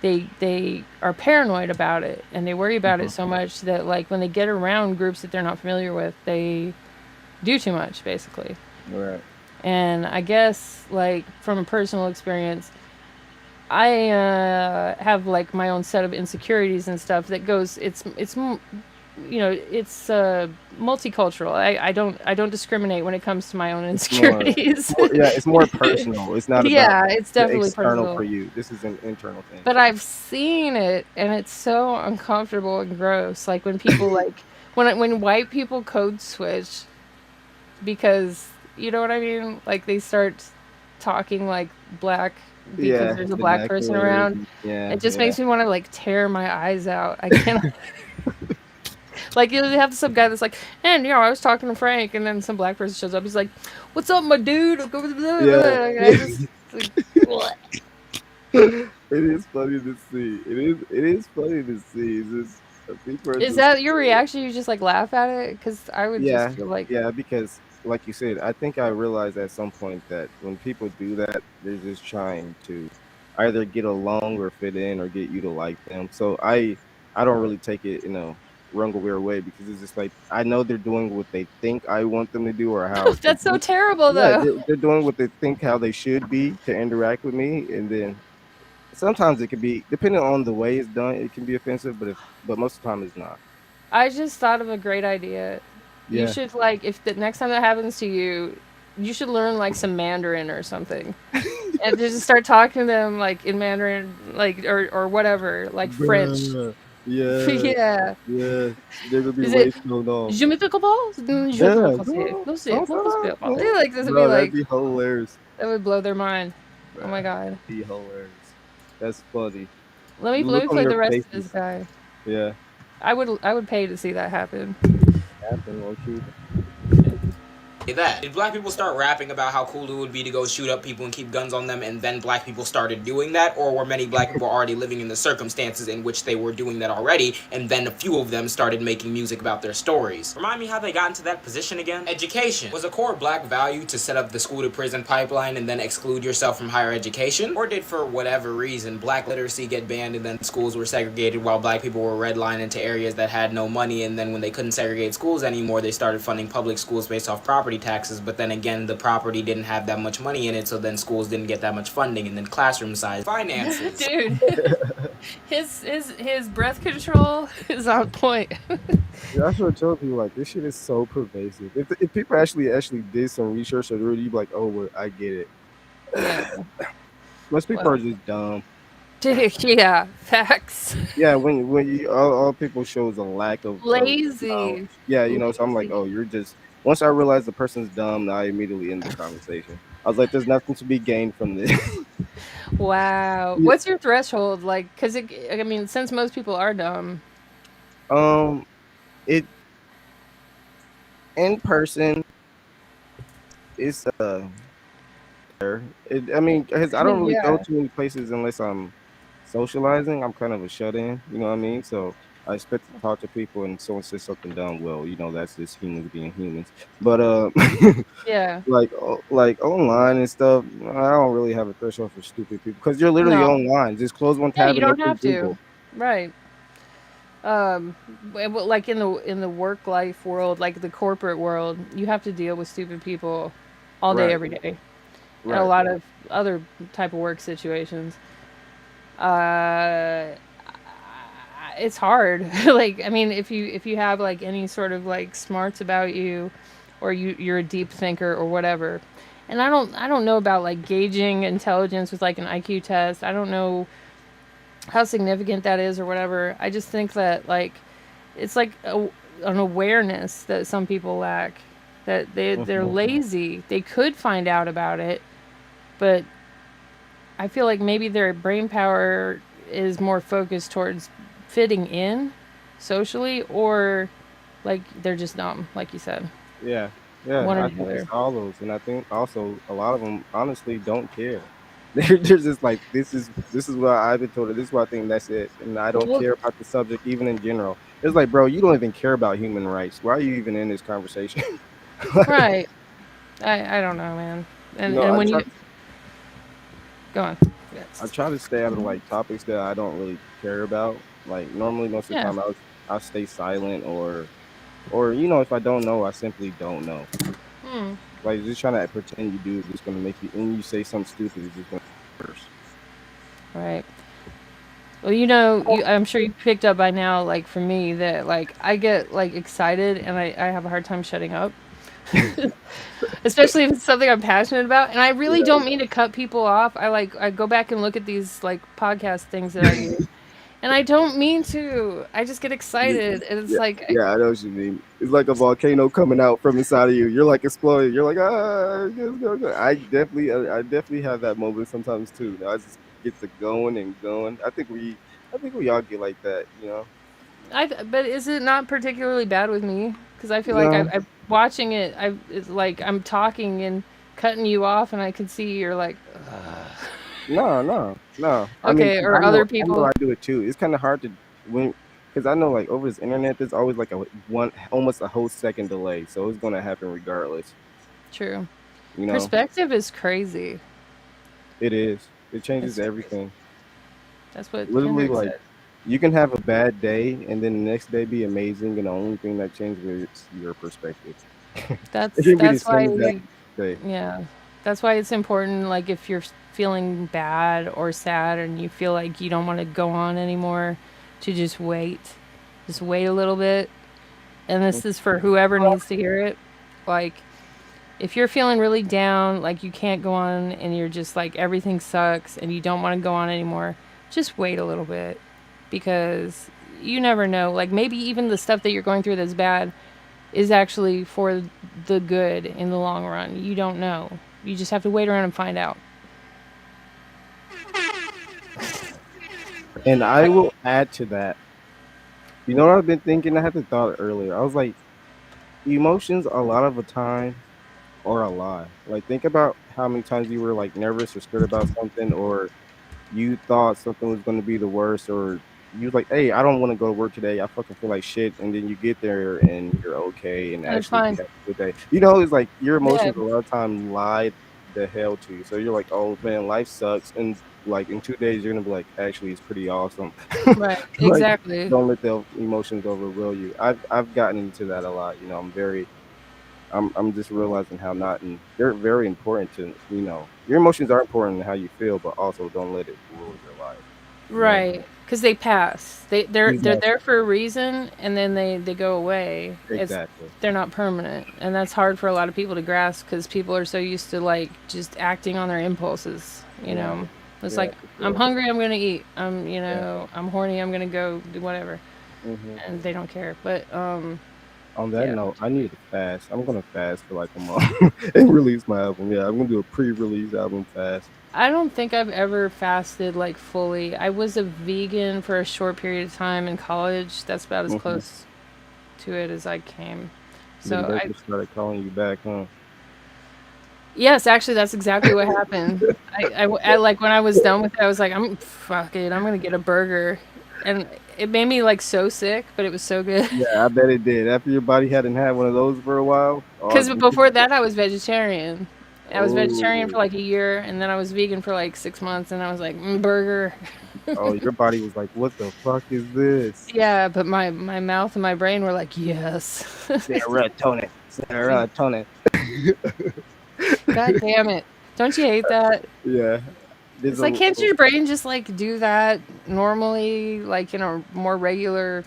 B: they are paranoid about it and they worry about it so much that like when they get around groups that they're not familiar with, they do too much basically.
C: Right.
B: And I guess like from a personal experience, I have like my own set of insecurities and stuff that goes. It's multicultural. I don't discriminate when it comes to my own insecurities.
C: It's more personal. It's not about
B: Yeah, it's
C: the
B: definitely
C: external
B: personal.
C: for you. This is an internal thing.
B: But I've seen it, and it's so uncomfortable and gross. Like when people like when white people code switch, because you know what I mean. Like they start talking like black because there's a black person around. It just makes me want to like tear my eyes out. I cannot. Like you have some guy that's like, and I was talking to Frank, and then some black person shows up. He's like, "What's up, my dude?" I just like, what?
C: It is funny to see. It is funny to see. It's just people are
B: Is
C: just
B: that your reaction? You just like laugh at it? Because I would just feel like,
C: because like you said, I think I realized at some point that when people do that, they're just trying to either get along or fit in or get you to like them. So I don't really take it in a wrong or weird way because it's just like I know they're doing what they think I want them to do or how
B: that's so terrible though.
C: they're doing what they think how they should be to interact with me, and then sometimes it can be depending on the way it's done, it can be offensive, but most of the time it's not.
B: I just thought of a great idea. You
C: Yeah.
B: should like if the next time that happens to you, you should learn like some Mandarin or something, and just start talking to them like in Mandarin, like or whatever, like French.
C: Bruh. Yeah.
B: Yeah.
C: Yeah. They're gonna be
B: Is
C: way
B: it?
C: so long.
B: Je me comprends? Je
C: Yeah,
B: me
C: bro.
B: No sé, no sé. Like this would be
C: Bro,
B: like
C: that'd be hilarious.
B: that would blow their mind.
C: Bruh,
B: Oh my god.
C: that'd be hilarious. That's funny.
B: Let me
C: Look on
B: play
C: their
B: the rest of
C: faces.
B: this guy.
C: Yeah.
B: I would pay to see that happen.
C: Happen, won't you?
H: That. Did black people start rapping about how cool it would be to go shoot up people and keep guns on them, and then black people started doing that? Or were many black people already living in the circumstances in which they were doing that already, and then a few of them started making music about their stories? Remind me how they got into that position again? Education. Was a core black value to set up the school-to-prison pipeline and then exclude yourself from higher education? Or did, for whatever reason, black literacy get banned and then schools were segregated while black people were redlined into areas that had no money, and then when they couldn't segregate schools anymore, they started funding public schools based off property property taxes, but then again, the property didn't have that much money in it, so then schools didn't get that much funding, and then classroom size, finances.
B: Dude, his breath control is on point.
C: That's what I tell people. Like, this shit is so pervasive. If people actually did some research, or really be like, oh, well, I get it.
B: Yeah.
C: Most people are just dumb.
B: Yeah, facts.
C: Yeah, when you all people shows a lack of
B: lazy.
C: Yeah, you know, so I'm like, oh, you're just. Once I realized the person's dumb, I immediately end the conversation. I was like, there's nothing to be gained from this.
B: Wow.
C: Yeah.
B: What's your threshold like? Because I mean, since most people are dumb.
C: It in person. It's I mean, because I don't really go too many places unless I'm socializing. I'm kind of a shut-in, you know what I mean? So I expect to talk to people, and someone says something dumb. Well, you know, that's just humans being humans. But
B: yeah,
C: like online and stuff, I don't really have a threshold for stupid people because you're literally online. Just close one tab.
B: You don't have to,
C: Google.
B: right? Like in the work life world, like the corporate world, you have to deal with stupid people all day, every day. And a lot of other type of work situations. It's hard. Like, I mean, if you have like any sort of like smarts about you, or you're a deep thinker or whatever. And I don't know about like gauging intelligence with like an IQ test. I don't know how significant that is or whatever. I just think that like it's like an awareness that some people lack, that they're lazy. They could find out about it, but I feel like maybe their brain power is more focused towards fitting in socially, or like they're just dumb, like you said.
C: Yeah. I think it's all those, and I think also a lot of them honestly don't care. They're just like, this is what I've been told. This is what I think. That's it, and I don't care about the subject even in general. It's like, bro, you don't even care about human rights. Why are you even in this conversation?
B: Right. I don't know, man. And when you go on.
C: I try to stay out of like topics that I don't really care about. Like normally, most of the time, I'll stay silent, or you know, if I don't know, I simply don't know. Like just trying to pretend you do is just gonna make you, and you say something stupid, it's just gonna be worse.
B: Right. Well, you know, I'm sure you picked up by now, like for me, that like I get like excited and I have a hard time shutting up. Especially if it's something I'm passionate about. And I really don't mean to cut people off. I go back and look at these like podcast things that I do. And I don't mean to. I just get excited. And it's like...
C: Yeah, I know what you mean. It's like a volcano coming out from inside of you. You're like exploding. You're like, go. I definitely have that moment sometimes too. I just get to going and going. I think we all get like that, you know?
B: But is it not particularly bad with me? Because I feel like I'm watching it. It's like I'm talking and cutting you off, and I can see you're like...
C: No.
B: Okay,
C: I mean,
B: or other people.
C: I do it too. It's kind of hard to because I know like over this internet, there's always like almost a whole second delay, so it's gonna happen regardless.
B: True.
C: You know,
B: perspective is crazy.
C: It is. It changes everything.
B: That's what
C: literally
B: Kendrick
C: like
B: said.
C: You can have a bad day and then the next day be amazing, and the only thing that changes is your perspective.
B: That's why. Yeah, that's why it's important. Like if you're feeling bad or sad and you feel like you don't want to go on anymore, to just wait a little bit. And this is for whoever needs to hear it. Like if you're feeling really down, like you can't go on and you're just like everything sucks and you don't want to go on anymore, just wait a little bit, because you never know. Like maybe even the stuff that you're going through that's bad is actually for the good in the long run. You don't know. You just have to wait around and find out.
C: And I will add to that. You know what I've been thinking? I had the thought earlier. I was like, emotions a lot of the time are a lie. Like think about how many times you were like nervous or scared about something, or you thought something was going to be the worst, or you was like, hey, I don't want to go to work today. I fucking feel like shit. And then you get there and you're okay and actually have a good day. You know, it's like your emotions a lot of time lie the hell to you. So you're like, oh man, life sucks. And like in 2 days, you're going to be like, actually, it's pretty awesome.
B: Right,
C: like,
B: exactly.
C: Don't let the emotions overwhelm you. I've gotten into that a lot. You know, I'm very I'm just realizing how not, and they're very important to your emotions are important in how you feel, but also don't let it rule your life.
B: Right, because they pass. They're
C: Exactly.
B: there for a reason, and then they go away.
C: Exactly.
B: They're not permanent, and that's hard for a lot of people to grasp because people are so used to like just acting on their impulses. It's like I'm hungry, I'm gonna eat. I'm horny, I'm gonna go do whatever, and they don't care. But
C: on that note, I need to fast. I'm gonna fast for like a month and release my album. Yeah, I'm gonna do a pre-release album fast.
B: I don't think I've ever fasted like fully. I was a vegan for a short period of time in college. That's about as close to it as I came. So
C: I just started calling you back, huh?
B: Yes, actually, that's exactly what happened. I like when I was done with it, I was like, fuck it, I'm gonna get a burger, and it made me like so sick, but it was so good.
C: Yeah, I bet it did. After your body hadn't had one of those for a while.
B: Because before that, I was vegetarian. I was vegetarian for
C: Oh.
B: like a year, and then I was vegan for like 6 months, and I was like, burger.
C: Oh, your body was like, what the fuck is this?
B: Yeah, but my mouth and my brain were like, yes.
C: Serotonin.
B: God damn it. Don't you hate that?
C: Yeah.
B: It's like, can't your brain just like do that normally, like in a more regular...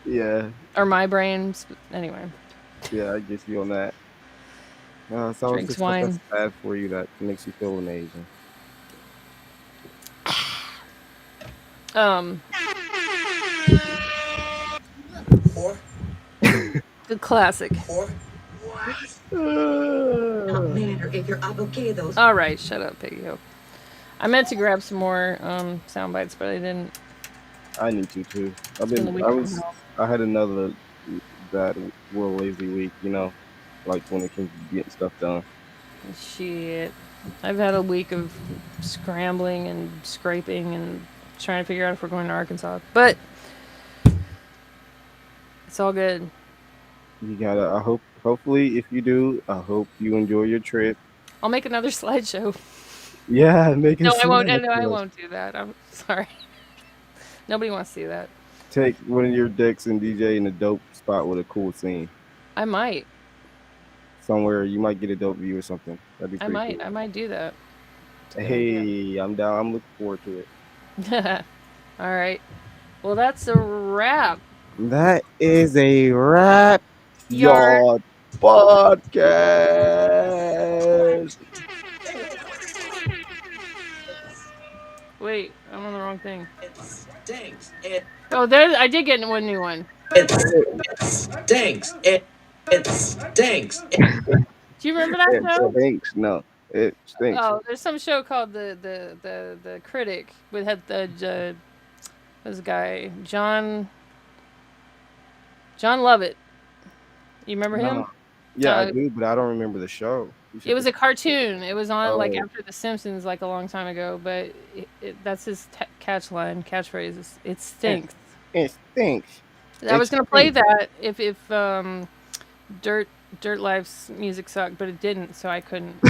C: Yeah.
B: Or my brain, anyway.
C: Yeah, I get you on that. It's always just stuff that's bad for you that makes you feel amazing.
B: The classic. All right, shut up, Piggy Hope. I meant to grab some more sound bites, but I didn't.
C: I need to too. I had another bad real lazy week, like when it came to getting stuff done.
B: Shit. I've had a week of scrambling and scraping and trying to figure out if we're going to Arkansas. But it's all good.
C: You gotta, hopefully if you do, I hope you enjoy your trip.
B: I'll make another slideshow.
C: Yeah, make it.
B: No, I won't. No, I won't do that. I'm sorry. Nobody wants to see that.
C: Take one of your decks and DJ in a dope spot with a cool scene.
B: I might.
C: Somewhere you might get a dope view or something. That'd be pretty cool.
B: I might do that.
C: Hey, I'm down. I'm looking forward to
B: it. All right. Well, that's a wrap.
C: That is a wrap. Your podcast.
B: Wait, I'm on the wrong thing. It stinks. I did get one new one.
F: It stinks. It stinks.
B: Do you remember that show?
C: It stinks. No, it stinks.
B: Oh, there's some show called the Critic with this guy John Lovett. You remember him?
C: Yeah, I do, but I don't remember the show.
B: It was a cartoon. It was on like after The Simpsons, like a long time ago. But that's his catchphrase. It stinks.
C: It stinks.
B: I was gonna play that if DIRTLIFE's music sucked, but it didn't, so I couldn't.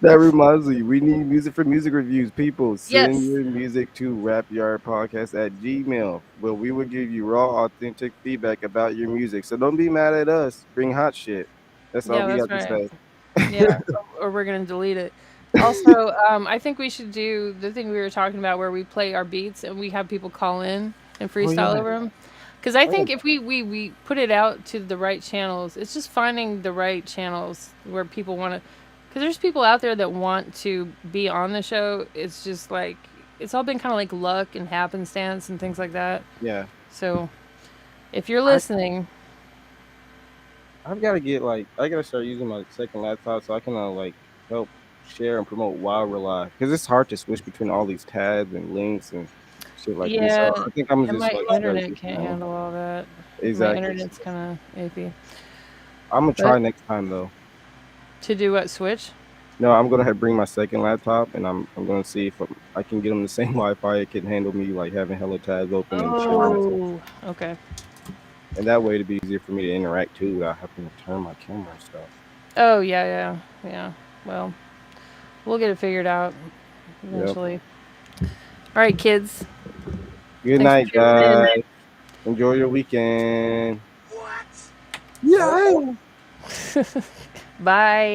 C: That reminds me, we need music for music reviews. People, send your music to rapyardpodcast@gmail.com, where we will give you raw, authentic feedback about your music. So don't be mad at us. Bring hot shit. That's all we got to say.
B: Yeah, or we're gonna delete it. Also, I think we should do the thing we were talking about, where we play our beats and we have people call in and freestyle over them. Because I think if we put it out to the right channels, it's just finding the right channels where people want to. Because there's people out there that want to be on the show. It's just like, it's all been kind of like luck and happenstance and things like that.
C: Yeah.
B: So, if you're listening,
C: I gotta start using my second laptop so I can help share and promote while we're live. Because it's hard to switch between all these tabs and links and shit like this. So I think I'm just
B: my internet can't handle all that.
C: Exactly.
B: My internet's kind of iffy.
C: I'm gonna try next time though.
B: To do what? Switch?
C: No, I'm gonna bring my second laptop and I'm gonna see if I can get them the same Wi-Fi. It can handle me like having hella tabs open and shit.
B: Okay.
C: And that way it'd be easier for me to interact too without having to turn my camera and stuff.
B: Oh yeah. Well, we'll get it figured out eventually. Yep. All right, kids.
C: Good night, guys. Enjoy your weekend.
F: What?
C: Yeah.
B: Bye.